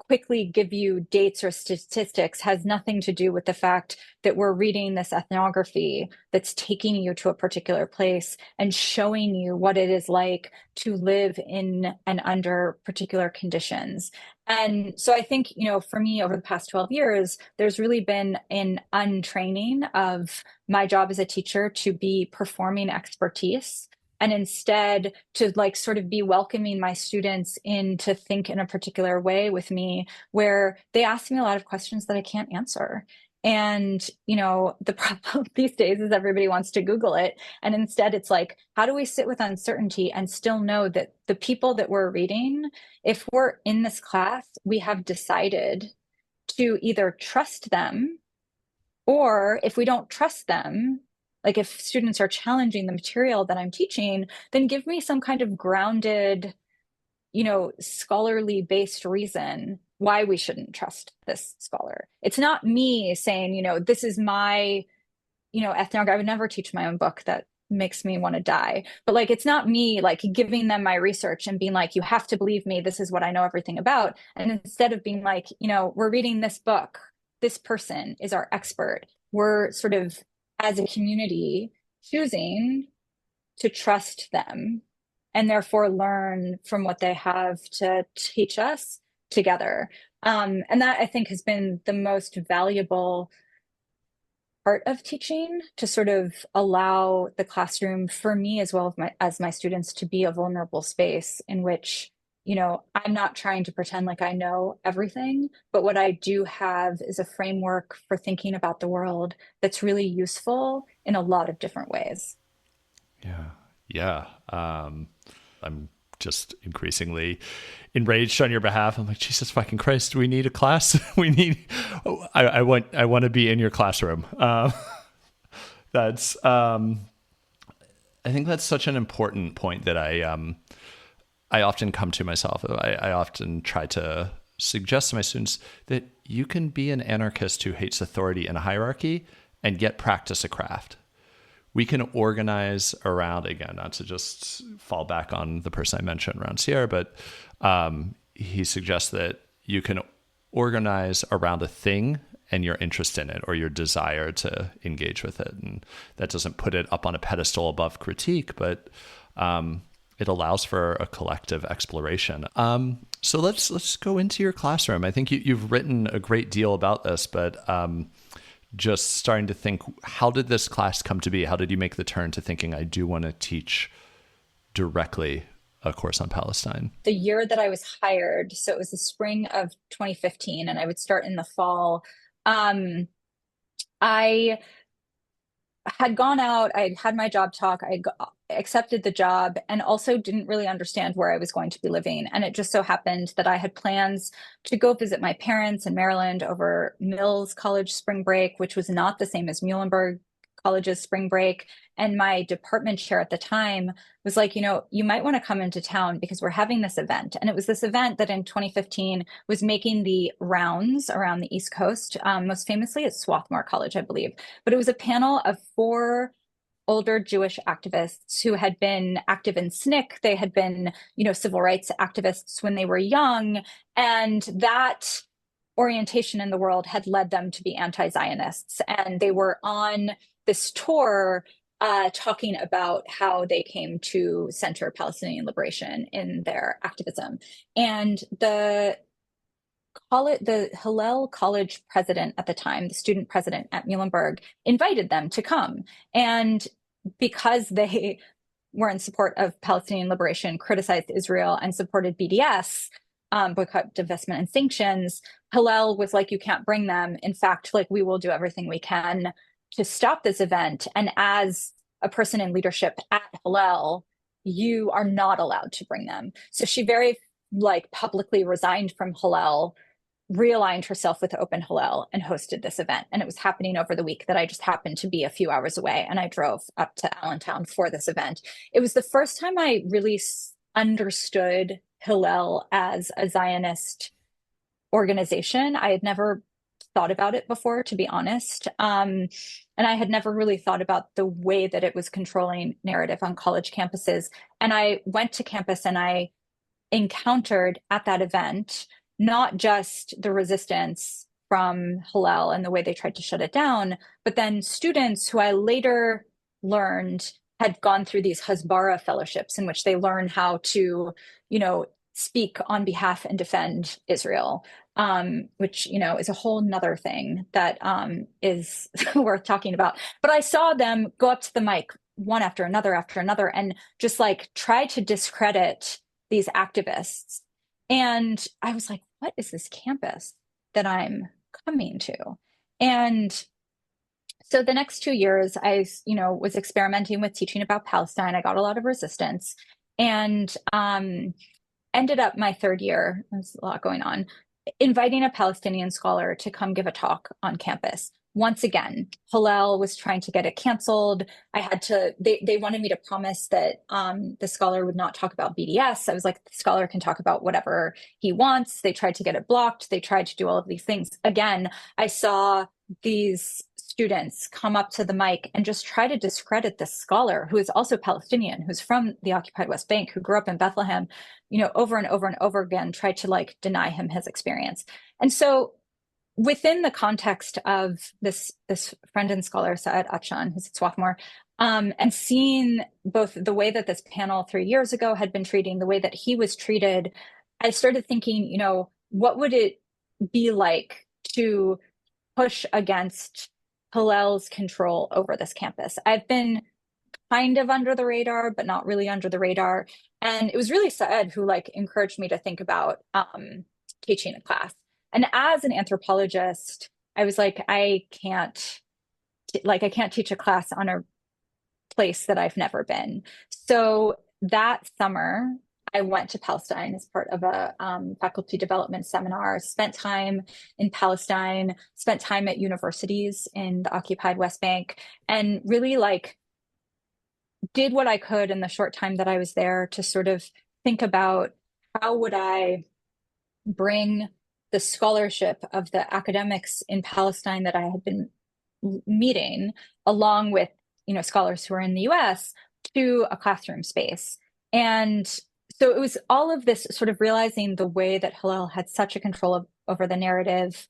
quickly give you dates or statistics has nothing to do with the fact that we're reading this ethnography that's taking you to a particular place and showing you what it is like to live in and under particular conditions. And so I think, for me over the past 12 years, there's really been an untraining of my job as a teacher to be performing expertise, and instead to like sort of be welcoming my students in to think in a particular way with me, where they ask me a lot of questions that I can't answer. And, the problem these days is everybody wants to Google it. And instead it's like, how do we sit with uncertainty and still know that the people that we're reading, if we're in this class, we have decided to either trust them, or if we don't trust them, like if students are challenging the material that I'm teaching, then give me some kind of grounded, scholarly based reason why we shouldn't trust this scholar. It's not me saying, this is my, ethnography. I would never teach my own book. That makes me want to die. But like, it's not me like giving them my research and being like, you have to believe me. This is what I know everything about. And instead of being like, we're reading this book, this person is our expert. We're sort of, as a community, choosing to trust them and therefore learn from what they have to teach us together. And that I think has been the most valuable part of teaching, to sort of allow the classroom for me as well as my students to be a vulnerable space in which, I'm not trying to pretend like I know everything, but what I do have is a framework for thinking about the world that's really useful in a lot of different ways. Yeah. Yeah. I'm just increasingly enraged on your behalf. I'm like, Jesus fucking Christ, we need a class. I want to be in your classroom. That's, I think that's such an important point that I often come to myself. I often try to suggest to my students that you can be an anarchist who hates authority and a hierarchy and yet practice a craft. We can organize around, again, not to just fall back on the person I mentioned around Sierra, but he suggests that you can organize around a thing and your interest in it or your desire to engage with it. And that doesn't put it up on a pedestal above critique, but it allows for a collective exploration. So let's go into your classroom. I think you've written a great deal about this, but just starting to think, how did this class come to be? How did you make the turn to thinking, I do want to teach directly a course on Palestine? The year that I was hired, so it was the spring of 2015, and I would start in the fall. I had gone out, I had my job talk, I accepted the job, and also didn't really understand where I was going to be living. And it just so happened that I had plans to go visit my parents in Maryland over Mills College spring break, which was not the same as Muhlenberg College's spring break. And my department chair at the time was like, you might want to come into town because we're having this event. And it was this event that in 2015 was making the rounds around the East Coast, most famously at Swarthmore College, I believe. But it was a panel of 4 older Jewish activists who had been active in SNCC. They had been, civil rights activists when they were young. And that orientation in the world had led them to be anti-Zionists. And they were on this tour talking about how they came to center Palestinian liberation in their activism. And the Hillel College president at the time, the student president at Muhlenberg, invited them to come. And because they were in support of Palestinian liberation, criticized Israel, and supported BDS, boycott, divestment, and sanctions, Hillel was like, you can't bring them. In fact, like, we will do everything we can to stop this event. And as a person in leadership at Hillel, you are not allowed to bring them. So she very publicly resigned from Hillel realigned herself with Open Hillel and hosted this event. And it was happening over the week that I just happened to be a few hours away. And I drove up to Allentown for this event. It was the first time I really understood Hillel as a Zionist organization. I had never thought about it before, to be honest. And I had never really thought about the way that it was controlling narrative on college campuses. And I went to campus and I encountered at that event not just the resistance from Hillel and the way they tried to shut it down, but then students who I later learned had gone through these Hasbara fellowships in which they learn how to, speak on behalf and defend Israel, which, is a whole nother thing that is worth talking about. But I saw them go up to the mic one after another, and just like try to discredit these activists. And I was like, what is this campus that I'm coming to? And so the next 2 years, I, was experimenting with teaching about Palestine. I got a lot of resistance, and ended up my third year, there's a lot going on, inviting a Palestinian scholar to come give a talk on campus. Once again, Hillel was trying to get it canceled. They wanted me to promise that the scholar would not talk about BDS. I was like, the scholar can talk about whatever he wants. They tried to get it blocked. They tried to do all of these things. Again, I saw these students come up to the mic and just try to discredit this scholar who is also Palestinian, who's from the occupied West Bank, who grew up in Bethlehem, over and over and over again, tried to like deny him his experience. And so within the context of this friend and scholar, Saad Atshan, who's a sophomore, and seeing both the way that this panel 3 years ago had been treating, the way that he was treated, I started thinking, what would it be like to push against Hillel's control over this campus? I've been kind of under the radar, but not really under the radar. And it was really Saad who like encouraged me to think about teaching a class. And as an anthropologist, I was like, I can't teach a class on a place that I've never been. So that summer, I went to Palestine as part of a faculty development seminar, spent time in Palestine, spent time at universities in the occupied West Bank, and really like did what I could in the short time that I was there to sort of think about how would I bring the scholarship of the academics in Palestine that I had been meeting, along with, scholars who are in the US, to a classroom space. And so it was all of this sort of realizing the way that Hillel had such a control over the narrative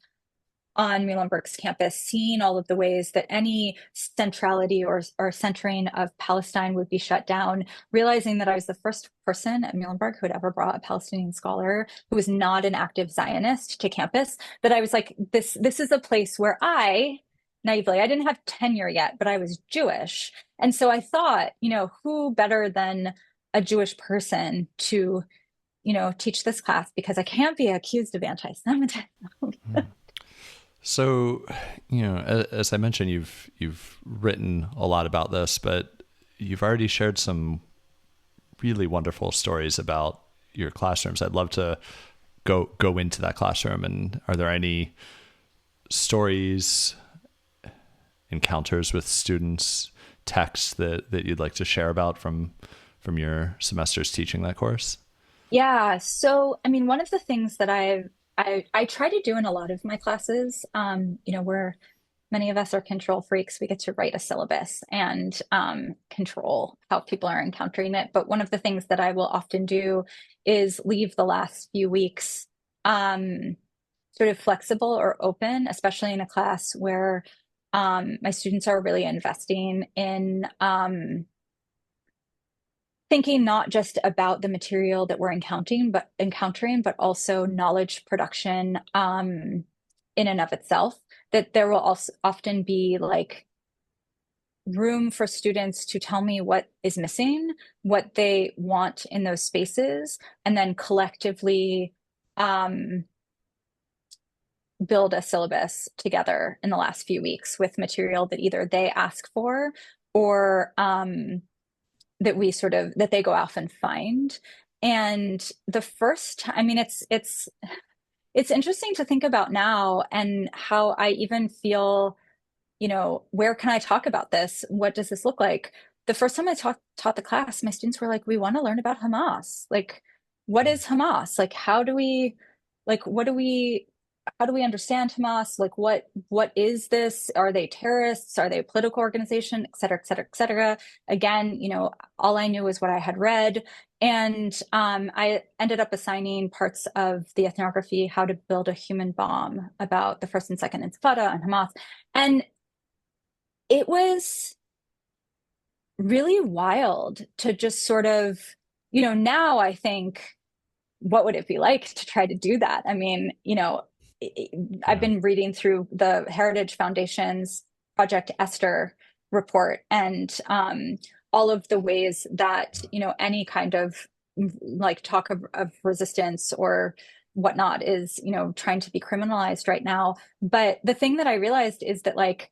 on Muhlenberg's campus, seeing all of the ways that any centrality or centering of Palestine would be shut down, realizing that I was the first person at Muhlenberg who had ever brought a Palestinian scholar who was not an active Zionist to campus, that I was like, this is a place where naively, I didn't have tenure yet, but I was Jewish. And so I thought, who better than a Jewish person to, teach this class, because I can't be accused of anti-Semitism. So, as I mentioned, you've written a lot about this, but you've already shared some really wonderful stories about your classrooms. I'd love to go into that classroom. And are there any stories, encounters with students, texts that you'd like to share about from your semesters teaching that course? Yeah. So, one of the things that I try to do in a lot of my classes, where many of us are control freaks, we get to write a syllabus and control how people are encountering it. But one of the things that I will often do is leave the last few weeks sort of flexible or open, especially in a class where my students are really investing in thinking not just about the material that we're encountering, but also knowledge production in and of itself. That there will also often be like room for students to tell me what is missing, what they want in those spaces, and then collectively build a syllabus together in the last few weeks with material that either they ask for or that they go off and find. And the first, it's interesting to think about now and how I even feel, where can I talk about this? What does this look like? The first time I taught the class, my students were like, we want to learn about Hamas. Like, what is Hamas? Like, like, how do we understand Hamas? Like, what is this? Are they terrorists? Are they a political organization? Et cetera, et cetera, et cetera. Again, all I knew was what I had read. And I ended up assigning parts of the ethnography, How to Build a Human Bomb, about the First and Second Intifada and Hamas. And it was really wild to just sort of, now I think, what would it be like to try to do that? I mean, I've Yeah. been reading through the Heritage Foundation's Project Esther report, and all of the ways that, any kind of like talk of resistance or whatnot is, trying to be criminalized right now. But the thing that I realized is that, like,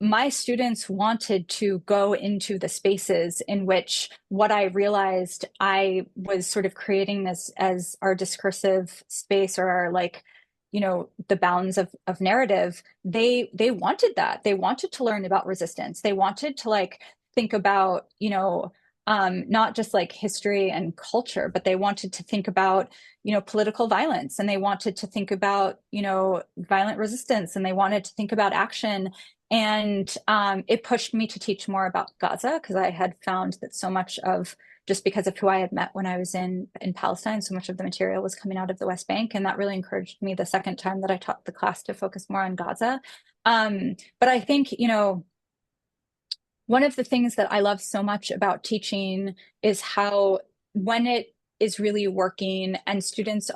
my students wanted to go into the spaces in which what I realized I was sort of creating this as our discursive space, or our, like, the bounds of narrative. They wanted that. They wanted to learn about resistance. They wanted to, like, think about, not just like history and culture, but they wanted to think about, political violence, and they wanted to think about, violent resistance, and they wanted to think about action. And it pushed me to teach more about Gaza, because I had found that so much of, just because of who I had met when I was in Palestine, so much of the material was coming out of the West Bank. And that really encouraged me the second time that I taught the class to focus more on Gaza. But I think, one of the things that I love so much about teaching is how, when it is really working and students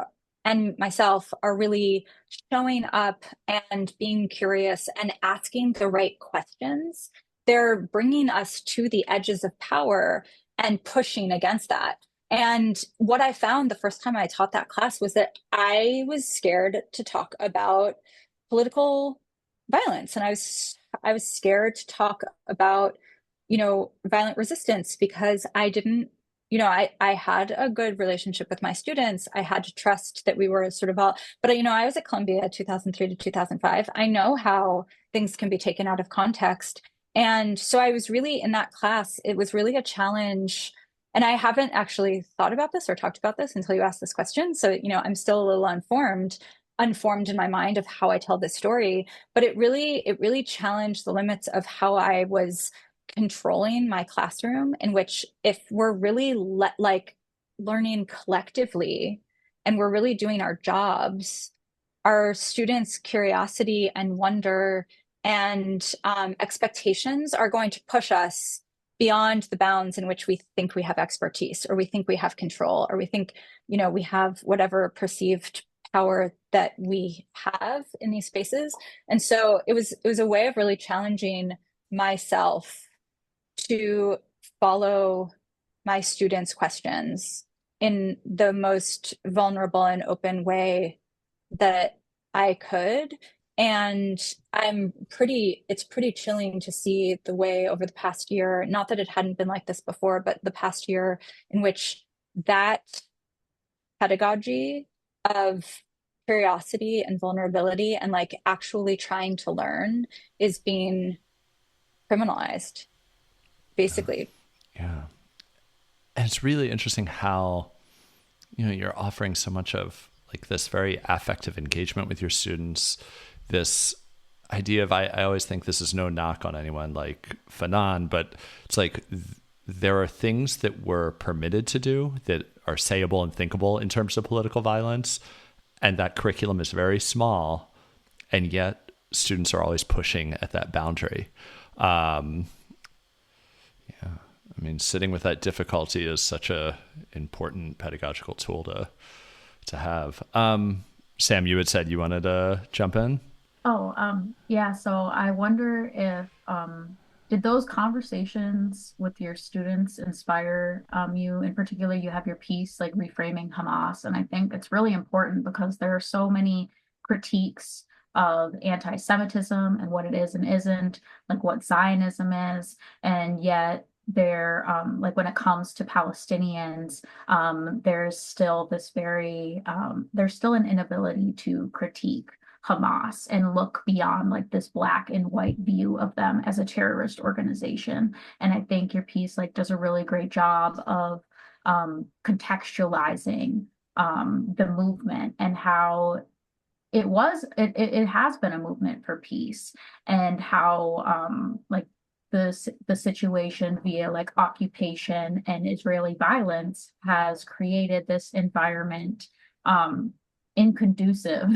and myself are really showing up and being curious and asking the right questions, they're bringing us to the edges of power and pushing against that. And what I found the first time I taught that class was that I was scared to talk about political violence, and I was scared to talk about, violent resistance, because I didn't, I had a good relationship with my students. I had to trust that we were sort of all, but, I was at Columbia 2003 to 2005. I know how things can be taken out of context. And so I was really, in that class, it was really a challenge. And I haven't actually thought about this or talked about this until you asked this question. So, I'm still a little unformed in my mind of how I tell this story. But it really challenged the limits of how I was controlling my classroom, in which, if we're really like learning collectively and we're really doing our jobs, our students' curiosity and wonder and expectations are going to push us beyond the bounds in which we think we have expertise, or we think we have control, or we think, we have whatever perceived power that we have in these spaces. And so it was a way of really challenging myself to follow my students' questions in the most vulnerable and open way that I could. And it's pretty chilling to see the way over the past year, not that it hadn't been like this before, but the past year, in which that pedagogy of curiosity and vulnerability and, like, actually trying to learn is being criminalized, basically. Yeah. And it's really interesting how, you're offering so much of, like, this very affective engagement with your students. This idea of, I always think, this is no knock on anyone like Fanon, but it's like there are things that we're permitted to do that are sayable and thinkable in terms of political violence. And that curriculum is very small. And yet students are always pushing at that boundary. Yeah. I mean, sitting with that difficulty is such a important pedagogical tool to have. Sam, you had said you wanted to jump in. Oh, yeah. So I wonder if did those conversations with your students inspire you? In particular, you have your piece like reframing Hamas, and I think it's really important because there are so many critiques of anti-Semitism and what it is and isn't, like what Zionism is, and yet there, like when it comes to Palestinians, there's still there's still an inability to critique Hamas and look beyond like this black and white view of them as a terrorist organization. And I think your piece like does a really great job of contextualizing the movement and how it has been a movement for peace, and how like the situation via like occupation and Israeli violence has created this environment inconducive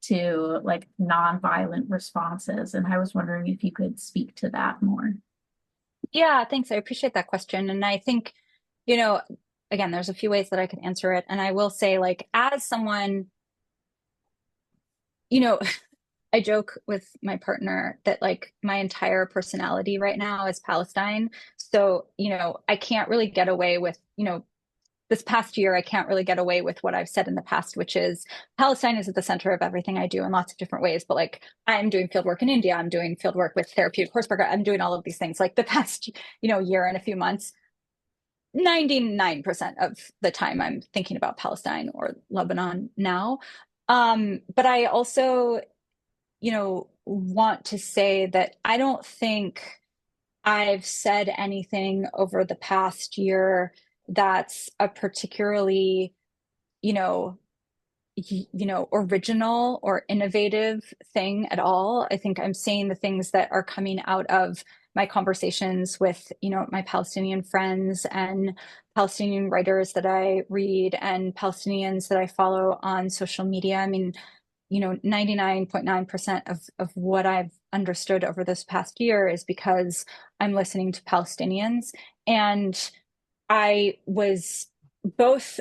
to like nonviolent responses. And I was wondering if you could speak to that more. Yeah, thanks. I appreciate that question. And I think, you know, again, there's a few ways that I can answer it. And I will say, like, as someone, you know, I joke with my partner that like my entire personality right now is Palestine. So, I can't really get away with, this past year, I can't really get away with what I've said in the past, which is Palestine is at the center of everything I do in lots of different ways. But like, I'm doing field work in India, I'm doing field work with therapeutic horseback, I'm doing all of these things. Like the past, year and a few months, 99% of the time I'm thinking about Palestine or Lebanon now. But I also, want to say that I don't think I've said anything over the past year that's a particularly, you know, original or innovative thing at all. I think I'm saying the things that are coming out of my conversations with, my Palestinian friends and Palestinian writers that I read and Palestinians that I follow on social media. I mean, 99.9% of what I've understood over this past year is because I'm listening to Palestinians. And I was both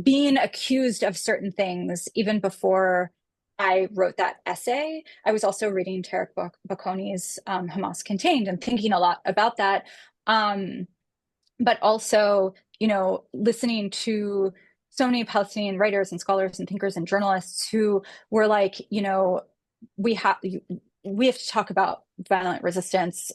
being accused of certain things even before I wrote that essay. I was also reading Tarek Bakoni's Hamas Contained and thinking a lot about that. But also, listening to so many Palestinian writers and scholars and thinkers and journalists who were like, we have to talk about violent resistance.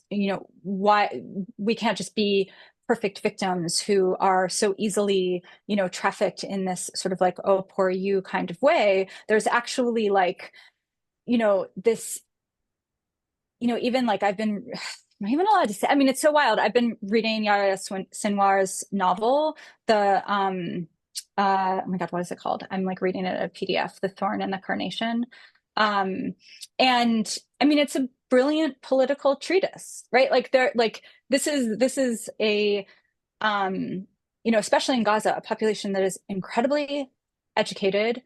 Why we can't just be perfect victims who are so easily, trafficked in this sort of like, oh, poor you kind of way. There's actually like, this, even like I'm not even allowed to say, I mean, it's so wild. I've been reading Yahya Sinwar's novel, oh my God, what is it called? I'm like reading it at a PDF, The Thorn and the Carnation. And I mean, it's a brilliant political treatise, right? Like this is a, especially in Gaza, a population that is incredibly educated,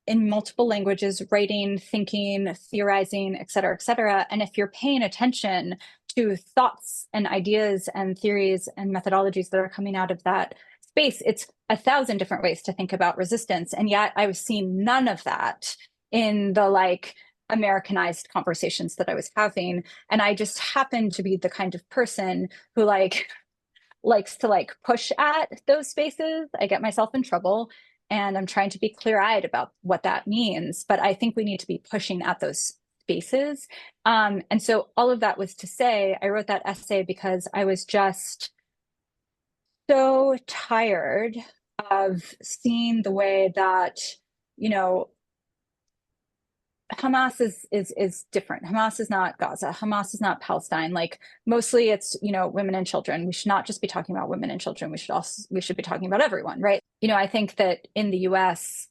in multiple languages, writing, thinking, theorizing, et cetera, et cetera. And if you're paying attention to thoughts and ideas and theories and methodologies that are coming out of that space, it's 1,000 different ways to think about resistance. And yet I was seeing none of that in the like Americanized conversations that I was having. And I just happened to be the kind of person who like likes to like push at those spaces. I get myself in trouble. And I'm trying to be clear-eyed about what that means. But I think we need to be pushing at those spaces. And so all of that was to say, I wrote that essay because I was just so tired of seeing the way that, Hamas is different. Hamas is not Gaza. Hamas is not Palestine. Like mostly it's, women and children. We should not just be talking about women and children. We should be talking about everyone, right? I think that in the US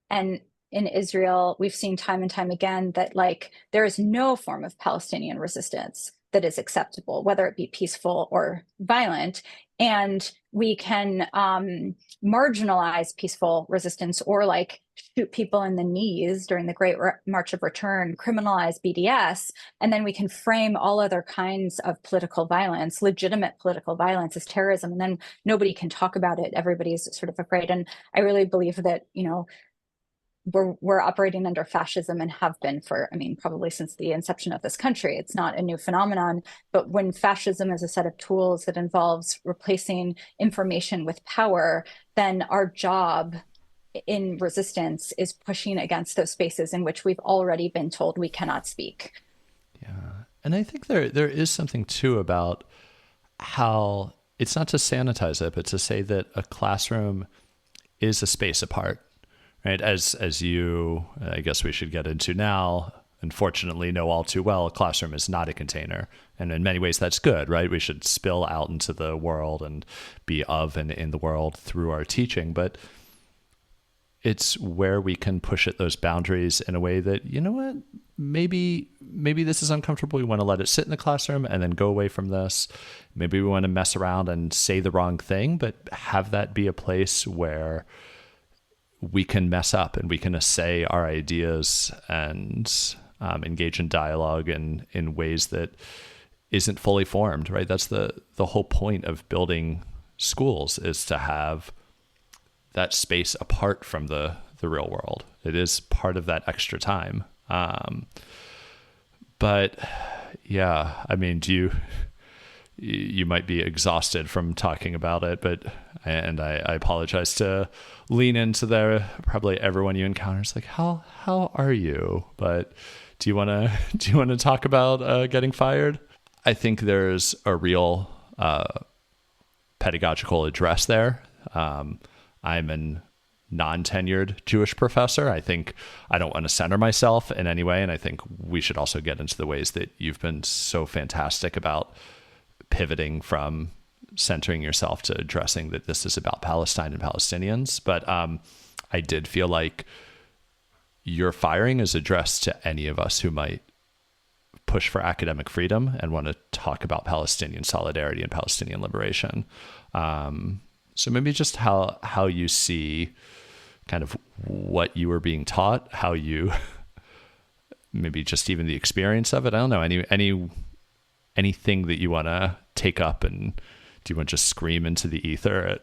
and in Israel, we've seen time and time again that like there is no form of Palestinian resistance that is acceptable, whether it be peaceful or violent. And we can marginalize peaceful resistance or like shoot people in the knees during the Great March of Return, criminalize BDS, and then we can frame all other kinds of political violence, legitimate political violence, as terrorism, and then nobody can talk about it. Everybody's sort of afraid. And I really believe that, we're operating under fascism and have been for, probably since the inception of this country. It's not a new phenomenon, but when fascism is a set of tools that involves replacing information with power, then our job in resistance is pushing against those spaces in which we've already been told we cannot speak. Yeah. And I think there is something too about how it's not to sanitize it, but to say that a classroom is a space apart, right? As you, I guess we should get into now, unfortunately know all too well, a classroom is not a container. And in many ways that's good, right? We should spill out into the world and be of and in the world through our teaching. But it's where we can push at those boundaries in a way that, you know what, maybe this is uncomfortable. We want to let it sit in the classroom and then go away from this. Maybe we want to mess around and say the wrong thing, but have that be a place where we can mess up and we can say our ideas and engage in dialogue in ways that isn't fully formed, right? That's the whole point of building schools, is to have that space apart from the real world. It is part of that extra time. But yeah, I mean, you might be exhausted from talking about it, and I apologize to lean into there. Probably everyone you encounter is like, how are you? But do you want to talk about getting fired? I think there's a real pedagogical address there. I'm a non-tenured Jewish professor. I think I don't want to center myself in any way. And I think we should also get into the ways that you've been so fantastic about pivoting from centering yourself to addressing that this is about Palestine and Palestinians. But I did feel like your firing is addressed to any of us who might push for academic freedom and want to talk about Palestinian solidarity and Palestinian liberation. So maybe just how you see kind of what you were being taught, how you maybe just even the experience of it. I don't know, anything that you want to take up, and do you want to just scream into the ether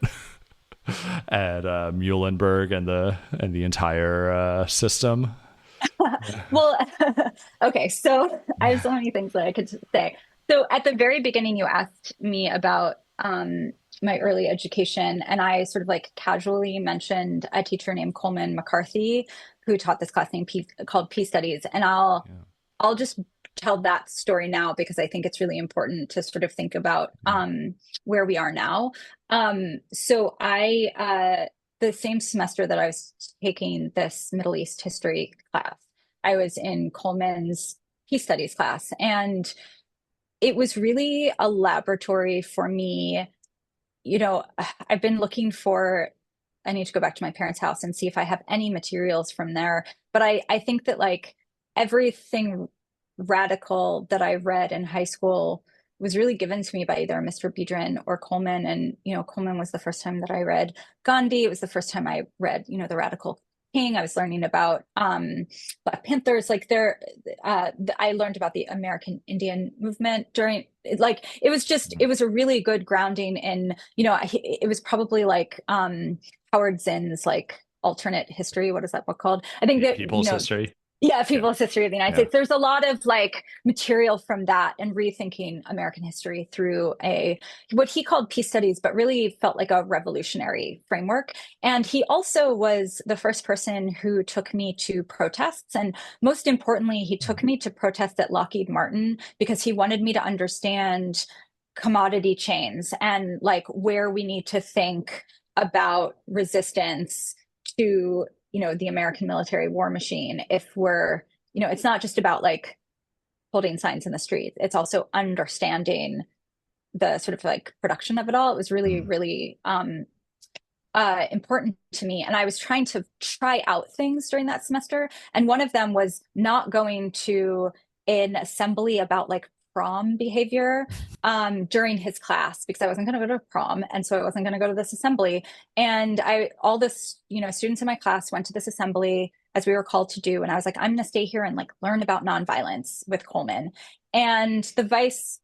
at Muhlenberg and the entire system? Well, okay, so I have so many things that I could say. So at the very beginning, you asked me about my early education, and I sort of like casually mentioned a teacher named Coleman McCarthy who taught this class called Peace Studies, and I'll just tell that story now because I think it's really important to sort of think about where we are now. So the same semester that I was taking this Middle East history class, I was in Coleman's Peace Studies class, and it was really a laboratory for me. You know, I've been looking for, I need to go back to my parents' house and see if I have any materials from there. But I think that like everything radical that I read in high school was really given to me by either Mr. Biedron or Coleman. And, you know, Coleman was the first time that I read Gandhi. It was the first time I read, you know, the Radical King. I was learning about Black Panthers. Like I learned about the American Indian movement during, like, it was a really good grounding in, you know, it was probably like Howard Zinn's like alternate history. What is that book called? I think that, People's History. Yeah, People's History of the United States. There's a lot of like material from that and rethinking American history through what he called peace studies, but really felt like a revolutionary framework. And he also was the first person who took me to protests. And most importantly, he took me to protests at Lockheed Martin because he wanted me to understand commodity chains and like where we need to think about resistance to, you know, the American military war machine. If we're, you know, it's not just about like holding signs in the street, it's also understanding the sort of like production of it all. It was really, really important to me. And I was trying to try out things during that semester. And one of them was not going to an assembly about like prom behavior during his class because I wasn't going to go to prom, and so I wasn't going to go to this assembly. And all this, you know, students in my class went to this assembly as we were called to do, and I was like, I'm going to stay here and like learn about nonviolence with Coleman. And the vice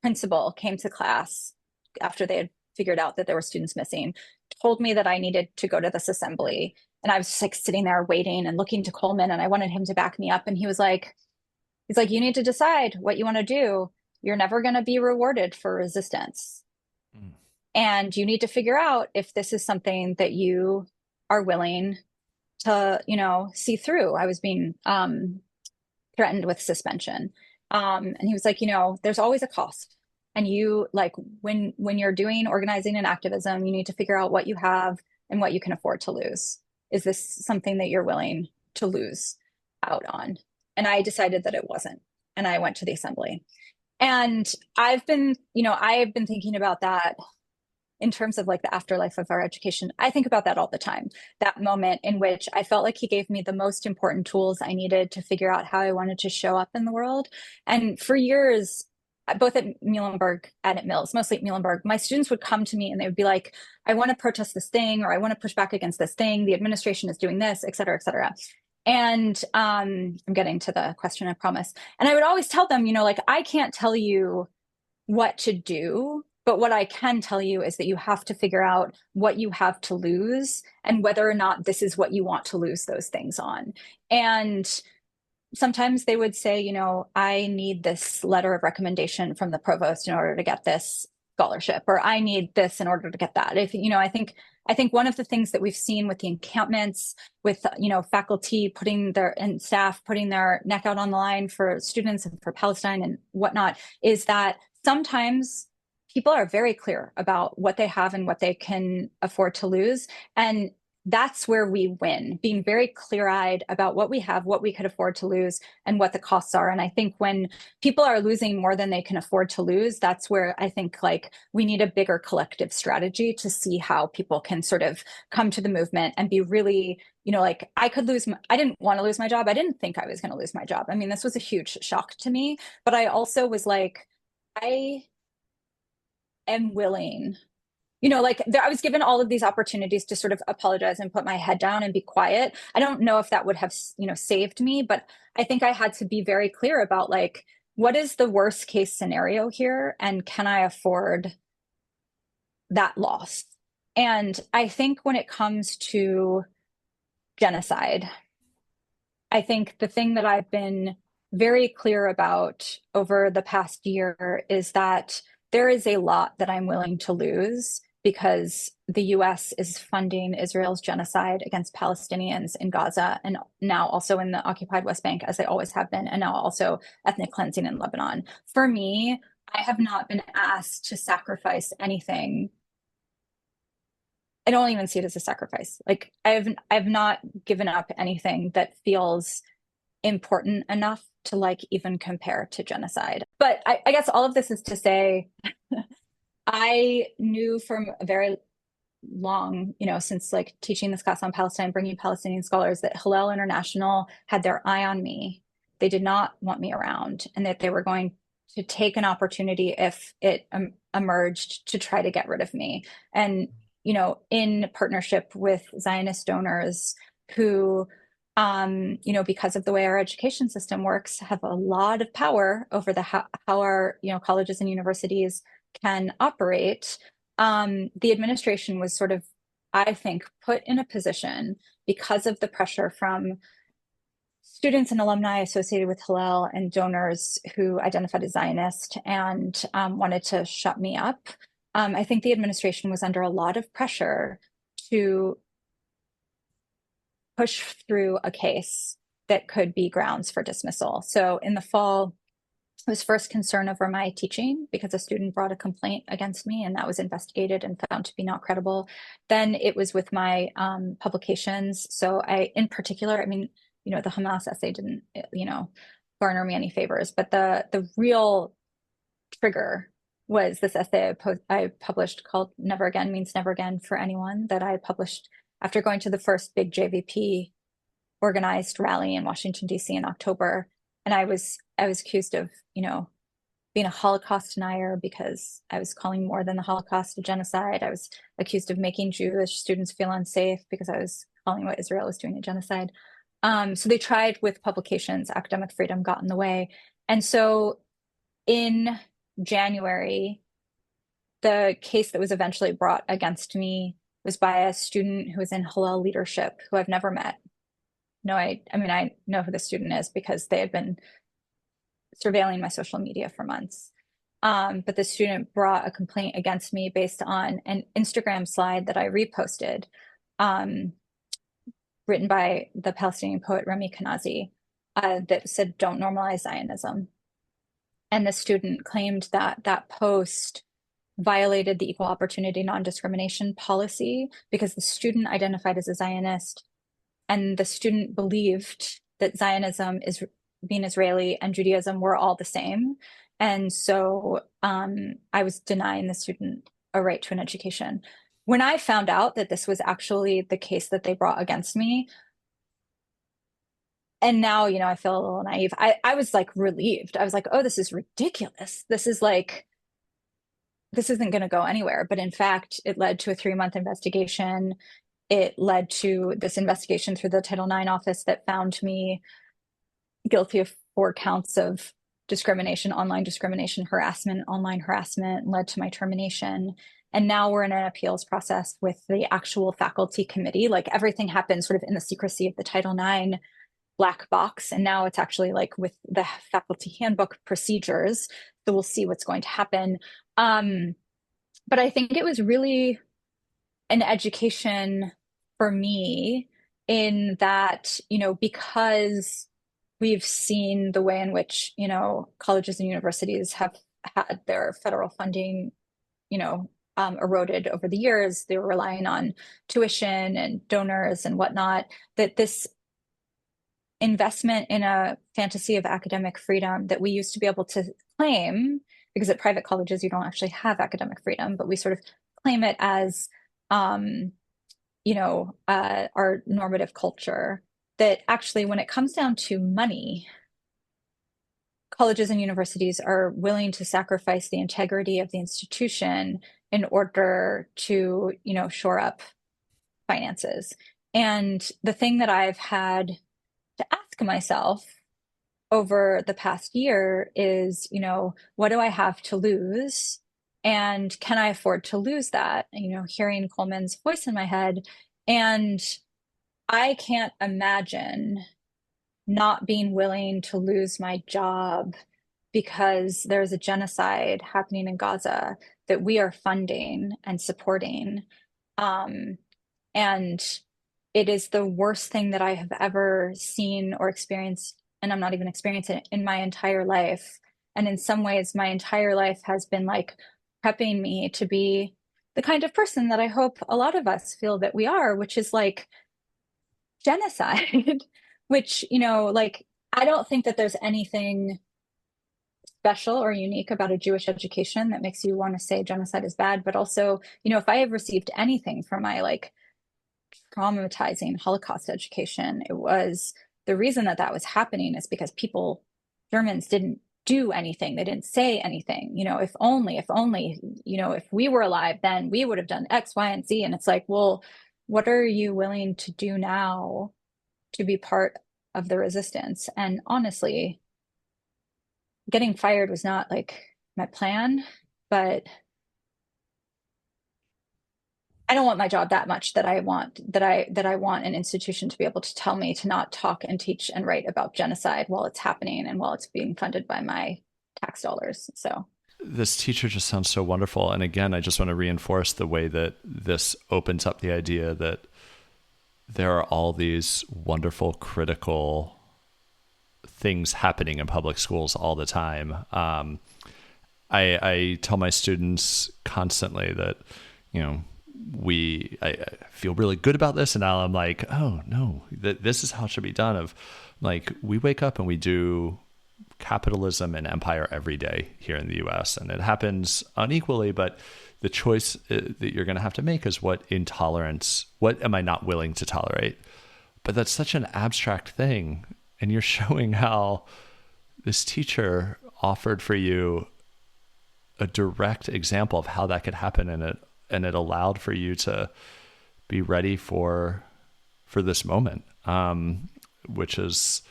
principal came to class after they had figured out that there were students missing, told me that I needed to go to this assembly, and I was just like sitting there waiting and looking to Coleman, and I wanted him to back me up, and he's like, you need to decide what you want to do. You're never going to be rewarded for resistance. And you need to figure out if this is something that you are willing to, you know, see through. I was being threatened with suspension. And he was like, there's always a cost. And you like when you're doing organizing and activism, you need to figure out what you have and what you can afford to lose. Is this something that you're willing to lose out on? And I decided that it wasn't. And I went to the assembly. And I've been thinking about that in terms of like the afterlife of our education. I think about that all the time. That moment in which I felt like he gave me the most important tools I needed to figure out how I wanted to show up in the world. And for years, both at Muhlenberg and at Mills, mostly at Muhlenberg, my students would come to me and they would be like, I want to protest this thing, or I want to push back against this thing. The administration is doing this, et cetera, et cetera. And I'm getting to the question, I promise. And I would always tell them, like, I can't tell you what to do, but what I can tell you is that you have to figure out what you have to lose and whether or not this is what you want to lose those things on. And sometimes they would say, I need this letter of recommendation from the provost in order to get this scholarship, or I need this in order to get that. If, I think one of the things that we've seen with the encampments, with, faculty and staff putting their neck out on the line for students and for Palestine and whatnot, is that sometimes people are very clear about what they have and what they can afford to lose. And that's where we win, being very clear-eyed about what we have, what we could afford to lose, and what the costs are. And I think when people are losing more than they can afford to lose, that's where I think like we need a bigger collective strategy to see how people can sort of come to the movement and be really, like I didn't want to lose my job. I didn't think I was going to lose my job. I mean, this was a huge shock to me, but I also was like, I am willing. I was given all of these opportunities to sort of apologize and put my head down and be quiet. I don't know if that would have, saved me, but I think I had to be very clear about like, what is the worst case scenario here? And can I afford that loss? And I think when it comes to genocide, I think the thing that I've been very clear about over the past year is that there is a lot that I'm willing to lose because the US is funding Israel's genocide against Palestinians in Gaza, and now also in the occupied West Bank, as they always have been, and now also ethnic cleansing in Lebanon. For me, I have not been asked to sacrifice anything. I don't even see it as a sacrifice. Like I've not given up anything that feels important enough to like even compare to genocide. But I guess all of this is to say, I knew from a very long, since like teaching this class on Palestine, bringing Palestinian scholars, that Hillel International had their eye on me. They did not want me around, and that they were going to take an opportunity if it emerged to try to get rid of me. And, in partnership with Zionist donors who, because of the way our education system works, have a lot of power over how our, colleges and universities can operate. The administration was sort of, I think, put in a position because of the pressure from students and alumni associated with Hillel and donors who identified as Zionist and wanted to shut me up. I think the administration was under a lot of pressure to push through a case that could be grounds for dismissal. So in the fall, I was first concerned over my teaching because a student brought a complaint against me, and that was investigated and found to be not credible. Then it was with my publications. So in particular, the Hamas essay didn't, garner me any favors, but the real trigger was this essay I published called "Never Again Means Never Again for Anyone," that I published after going to the first big JVP organized rally in Washington, D.C. in October. And I was accused of, being a Holocaust denier because I was calling more than the Holocaust a genocide. I was accused of making Jewish students feel unsafe because I was calling what Israel was doing a genocide. So they tried with publications. Academic freedom got in the way. And so in January, the case that was eventually brought against me was by a student who was in Hillel leadership, who I've never met. No, I know who the student is because they had been surveilling my social media for months. But the student brought a complaint against me based on an Instagram slide that I reposted, written by the Palestinian poet Remy Kanazi, that said, "Don't normalize Zionism." And the student claimed that that post violated the equal opportunity non-discrimination policy because the student identified as a Zionist, and the student believed that Zionism, is being Israeli, and Judaism were all the same. And so I was denying the student a right to an education. When I found out that this was actually the case that they brought against me, and now, I feel a little naive. I was like relieved. I was like, oh, this is ridiculous. This isn't going to go anywhere. But in fact, it led to a 3-month investigation. It led to this investigation through the Title IX office that found me guilty of 4 counts of discrimination, online harassment, led to my termination. And now we're in an appeals process with the actual faculty committee. Like everything happened sort of in the secrecy of the Title IX black box. And now it's actually like with the faculty handbook procedures. So we'll see what's going to happen. But I think it was really an education for me in that, because we've seen the way in which, colleges and universities have had their federal funding, eroded over the years. They were relying on tuition and donors and whatnot, that this investment in a fantasy of academic freedom that we used to be able to claim, because at private colleges, you don't actually have academic freedom, but we sort of claim it as, our normative culture, that actually when it comes down to money, colleges and universities are willing to sacrifice the integrity of the institution in order to, shore up finances. And the thing that I've had to ask myself over the past year is, what do I have to lose? And can I afford to lose that? Hearing Coleman's voice in my head. And I can't imagine not being willing to lose my job because there's a genocide happening in Gaza that we are funding and supporting. And it is the worst thing that I have ever seen or experienced, and I'm not even experiencing it, in my entire life. And in some ways, my entire life has been like prepping me to be the kind of person that I hope a lot of us feel that we are, which is like genocide, which, I don't think that there's anything special or unique about a Jewish education that makes you want to say genocide is bad. But also, if I have received anything from my traumatizing Holocaust education, it was the reason that was happening is because Germans didn't do anything. They didn't say anything. If only, if we were alive, then we would have done X, Y, and Z. And it's like, well, what are you willing to do now to be part of the resistance? And honestly, getting fired was not my plan, but I don't want my job that much that I want an institution to be able to tell me to not talk and teach and write about genocide while it's happening and while it's being funded by my tax dollars. So this teacher just sounds so wonderful. And again, I just want to reinforce the way that this opens up the idea that there are all these wonderful, critical things happening in public schools all the time. I tell my students constantly that, I feel really good about this. And now I'm like, oh no, this is how it should be done. Of we wake up and we do capitalism and empire every day here in the US, and it happens unequally, but the choice that you're going to have to make is what am I not willing to tolerate? But that's such an abstract thing. And you're showing how this teacher offered for you a direct example of how that could happen, and it allowed for you to be ready for this moment, which is,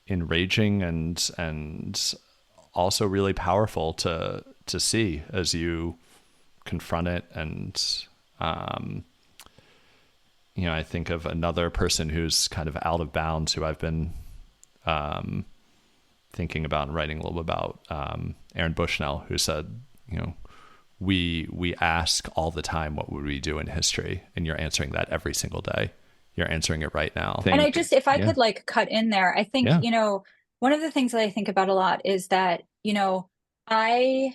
enraging and also really powerful to see as you confront it. And I think of another person who's kind of out of bounds, who I've been thinking about and writing a little bit about, Aaron Bushnell, who said, we ask all the time, what would we do in history? And you're answering that every single day. You're answering it right now. And I just, if I could cut in there, I think, one of the things that I think about a lot is that, I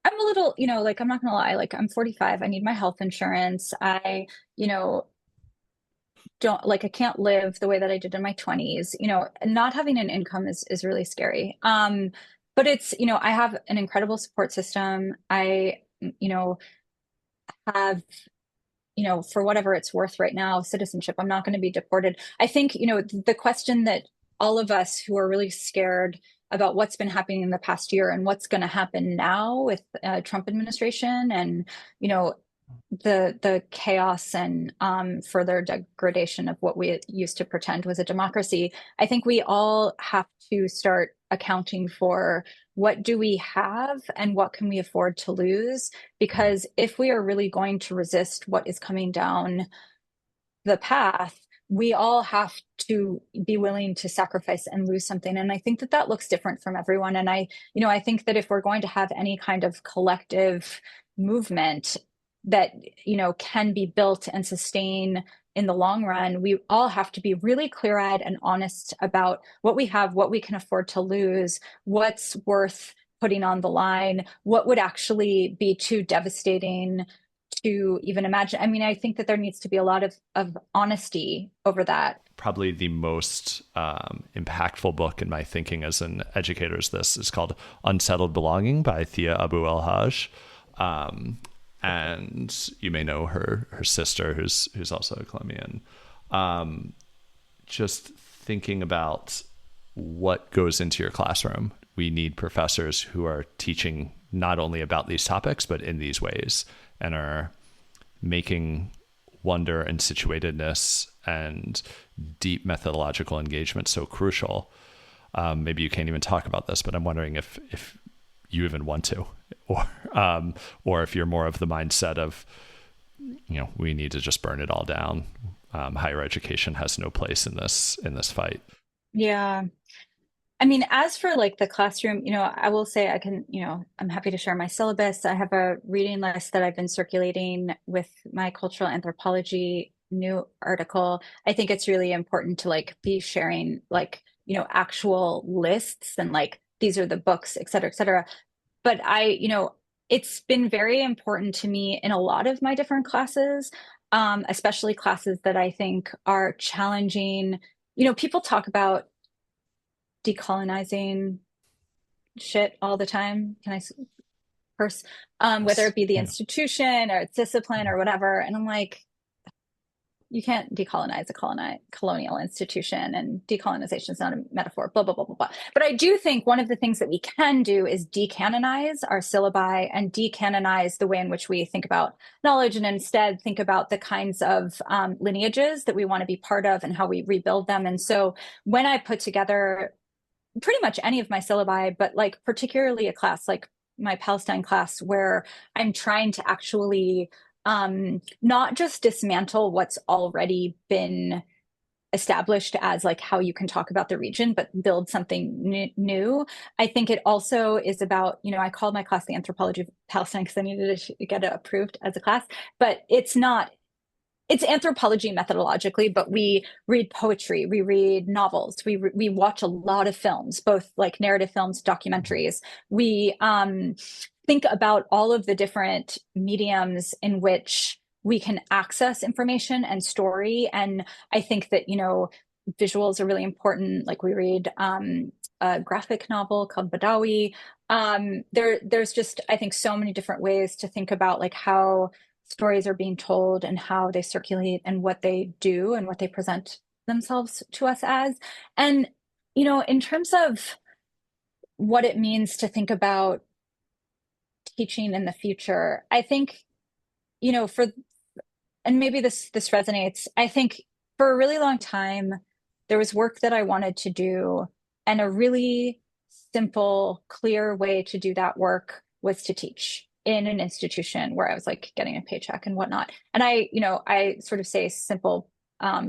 I'm a little, like I'm not gonna lie, like I'm 45, I need my health insurance. You know, don't like I can't live the way that I did in my 20s. Not having an income is really scary. But it's, I have an incredible support system. I, have for whatever it's worth right now, citizenship. I'm not going to be deported. I think, the question that all of us who are really scared about what's been happening in the past year and what's going to happen now with Trump administration and, the chaos and further degradation of what we used to pretend was a democracy. I think we all have to start accounting for what do we have and what can we afford to lose? Because if we are really going to resist what is coming down the path, we all have to be willing to sacrifice and lose something. And I think that that looks different from everyone. And I think that if we're going to have any kind of collective movement that, can be built and sustain in the long run, we all have to be really clear-eyed and honest about what we have, what we can afford to lose, what's worth putting on the line, what would actually be too devastating to even imagine. I mean, I think that there needs to be a lot of honesty over that. Probably the most impactful book in my thinking as an educator is called Unsettled Belonging by Thea Abu El-Haj. And you may know her sister, who's also a Colombian. Just thinking about what goes into your classroom. We need professors who are teaching not only about these topics, but in these ways, and are making wonder and situatedness and deep methodological engagement so crucial. Maybe you can't even talk about this, but I'm wondering if you even want to, or if you're more of the mindset of, we need to just burn it all down. Higher education has no place in this fight. Yeah. I mean, as for like the classroom, I will say I can, I'm happy to share my syllabus. I have a reading list that I've been circulating with my cultural anthropology new article. I think it's really important to like be sharing like, actual lists and like, these are the books, et cetera, et cetera. But it's been very important to me in a lot of my different classes, especially classes that I think are challenging. People talk about decolonizing shit all the time. Can I curse? Whether it be the institution or its discipline or whatever. And I'm like, you can't decolonize a colonial institution, and decolonization is not a metaphor, blah, blah, blah, blah, blah. But I do think one of the things that we can do is decanonize our syllabi and decanonize the way in which we think about knowledge, and instead think about the kinds of lineages that we want to be part of and how we rebuild them. And so when I put together pretty much any of my syllabi, but like particularly a class like my Palestine class, where I'm trying to actually not just dismantle what's already been established as like how you can talk about the region, but build something new. I think it also is about, I called my class the Anthropology of Palestine because I needed to get it approved as a class, but it's anthropology methodologically, but we read poetry, we read novels, we watch a lot of films, both like narrative films, documentaries. We think about all of the different mediums in which we can access information and story. And I think that, visuals are really important. Like we read a graphic novel called Badawi. There's just, I think, so many different ways to think about like how stories are being told and how they circulate and what they do and what they present themselves to us as. And, in terms of what it means to think about teaching in the future, I think, and maybe this resonates, I think for a really long time, there was work that I wanted to do, and a really simple, clear way to do that work was to teach in an institution where I was like getting a paycheck and whatnot. And I sort of say simple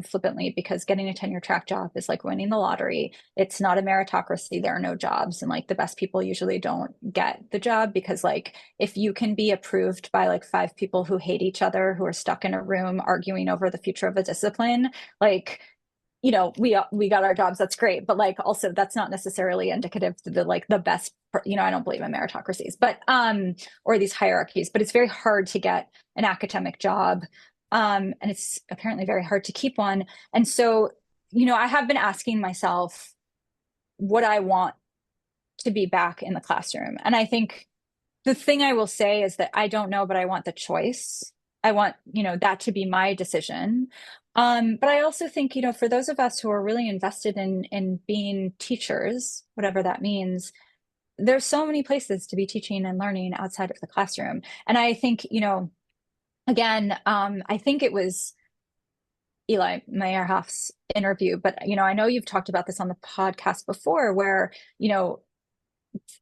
flippantly, because getting a tenure track job is like winning the lottery. It's not a meritocracy. There are no jobs. And like the best people usually don't get the job, because like if you can be approved by like 5 people who hate each other, who are stuck in a room arguing over the future of a discipline, like we got our jobs, that's great, but like also that's not necessarily indicative to the best, I don't believe in meritocracies, but or these hierarchies, but it's very hard to get an academic job, and it's apparently very hard to keep one. And so I have been asking myself what I want to be back in the classroom, and I think the thing I will say is that I don't know, but I want the choice. I want, that to be my decision. But I also think, for those of us who are really invested in being teachers, whatever that means, there's so many places to be teaching and learning outside of the classroom. And I think, again, I think it was Eli Meyerhoff's interview, but, I know you've talked about this on the podcast before, where,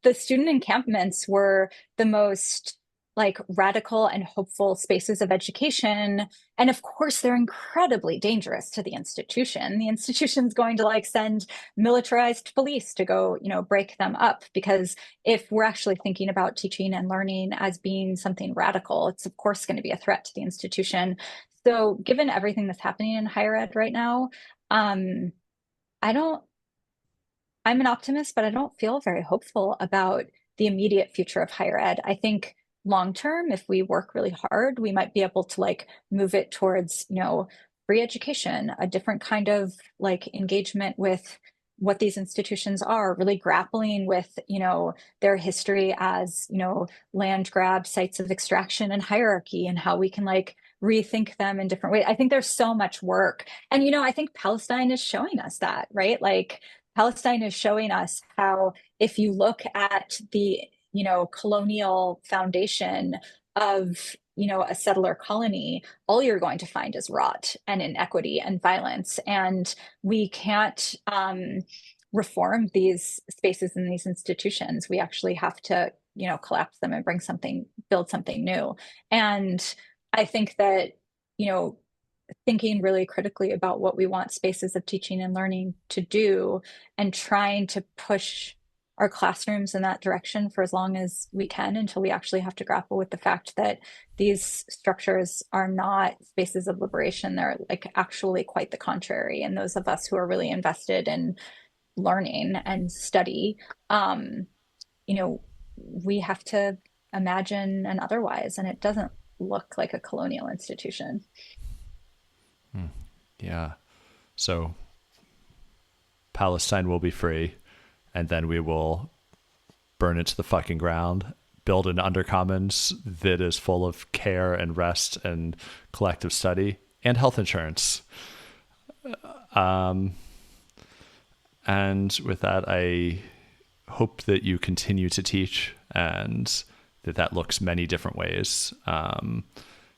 the student encampments were the most like radical and hopeful spaces of education. And of course, they're incredibly dangerous to the institution. The institution's going to like send militarized police to go, break them up, because if we're actually thinking about teaching and learning as being something radical, it's of course going to be a threat to the institution. So given everything that's happening in higher ed right now, I'm an optimist, but I don't feel very hopeful about the immediate future of higher ed. I think long term, if we work really hard, we might be able to like move it towards, free education, a different kind of like engagement with what these institutions are, really grappling with, their history as, land grab sites of extraction and hierarchy, and how we can like rethink them in different ways. I think there's so much work. And, I think Palestine is showing us that, right? Like Palestine is showing us how if you look at the, colonial foundation of, a settler colony, all you're going to find is rot and inequity and violence. And we can't reform these spaces and these institutions. We actually have to, collapse them and build something new. And I think that, thinking really critically about what we want spaces of teaching and learning to do, and trying to push our classrooms in that direction for as long as we can, until we actually have to grapple with the fact that these structures are not spaces of liberation. They're like actually quite the contrary. And those of us who are really invested in learning and study, we have to imagine an otherwise, and it doesn't look like a colonial institution. Yeah. So Palestine will be free, and then we will burn it to the fucking ground, build an undercommons that is full of care and rest and collective study and health insurance. And with that, I hope that you continue to teach, and that looks many different ways, and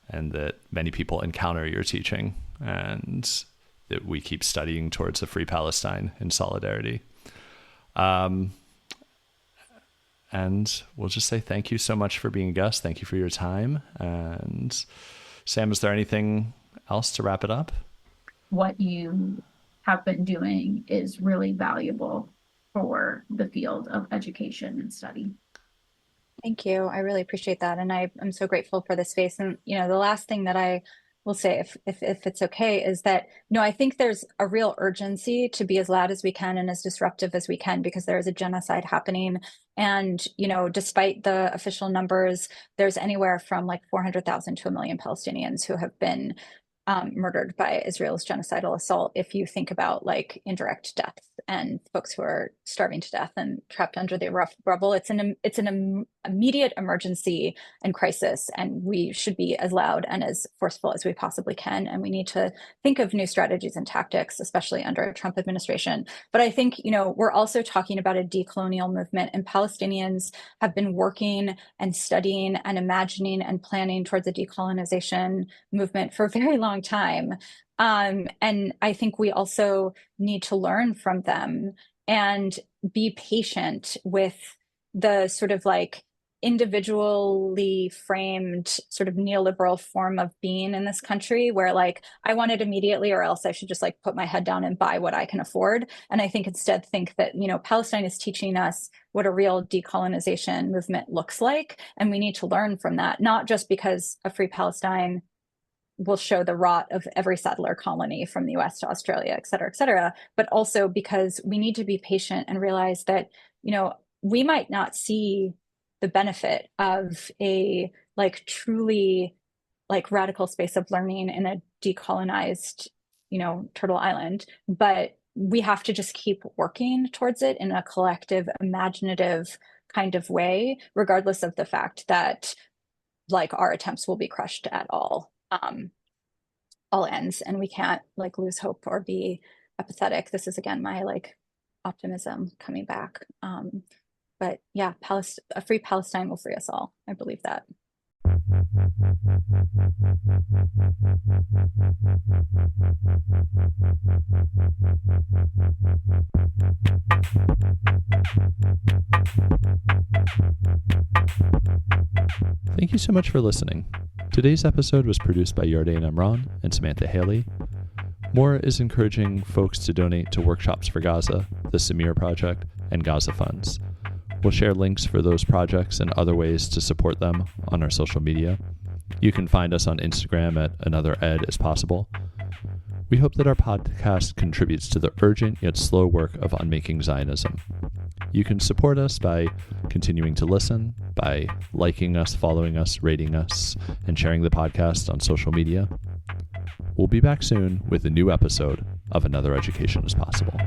that many people encounter your teaching, and that we keep studying towards a free Palestine in solidarity. And we'll just say thank you so much for being a guest. Thank you for your time. And Sam, is there anything else to wrap it up? What you have been doing is really valuable for the field of education and study. Thank you. I really appreciate that. And I'm so grateful for this space. And, the last thing that I will say, if it's okay, is that, I think there's a real urgency to be as loud as we can and as disruptive as we can, because there is a genocide happening. And, despite the official numbers, there's anywhere from like 400,000 to 1 million Palestinians who have been murdered by Israel's genocidal assault. If you think about like indirect deaths and folks who are starving to death and trapped under the rubble, it's an immediate emergency and crisis, and we should be as loud and as forceful as we possibly can. And we need to think of new strategies and tactics, especially under a Trump administration. But I think, we're also talking about a decolonial movement, and Palestinians have been working and studying and imagining and planning towards a decolonization movement for a very long time. And I think we also need to learn from them and be patient with the sort of like individually framed sort of neoliberal form of being in this country, where like I want it immediately, or else I should just like put my head down and buy what I can afford. And I think instead think that, Palestine is teaching us what a real decolonization movement looks like. And we need to learn from that, not just because a free Palestine will show the rot of every settler colony from the US to Australia, et cetera, but also because we need to be patient and realize that, we might not see the benefit of a like truly like radical space of learning in a decolonized, Turtle Island, but we have to just keep working towards it in a collective, imaginative kind of way, regardless of the fact that like our attempts will be crushed at all ends, and we can't like lose hope or be apathetic. This is again my like optimism coming back. But yeah, a free Palestine will free us all. I believe that. Thank you so much for listening. Today's episode was produced by Yardain Emran and Samantha Haley. Maura is encouraging folks to donate to Workshops for Gaza, the Samir Project, and Gaza Funds. We'll share links for those projects and other ways to support them on our social media. You can find us on Instagram at AnotherEd We hope that our podcast contributes to the urgent yet slow work of unmaking Zionism. You can support us by continuing to listen, by liking us, following us, rating us, and sharing the podcast on social media. We'll be back soon with a new episode of Another Education is Possible.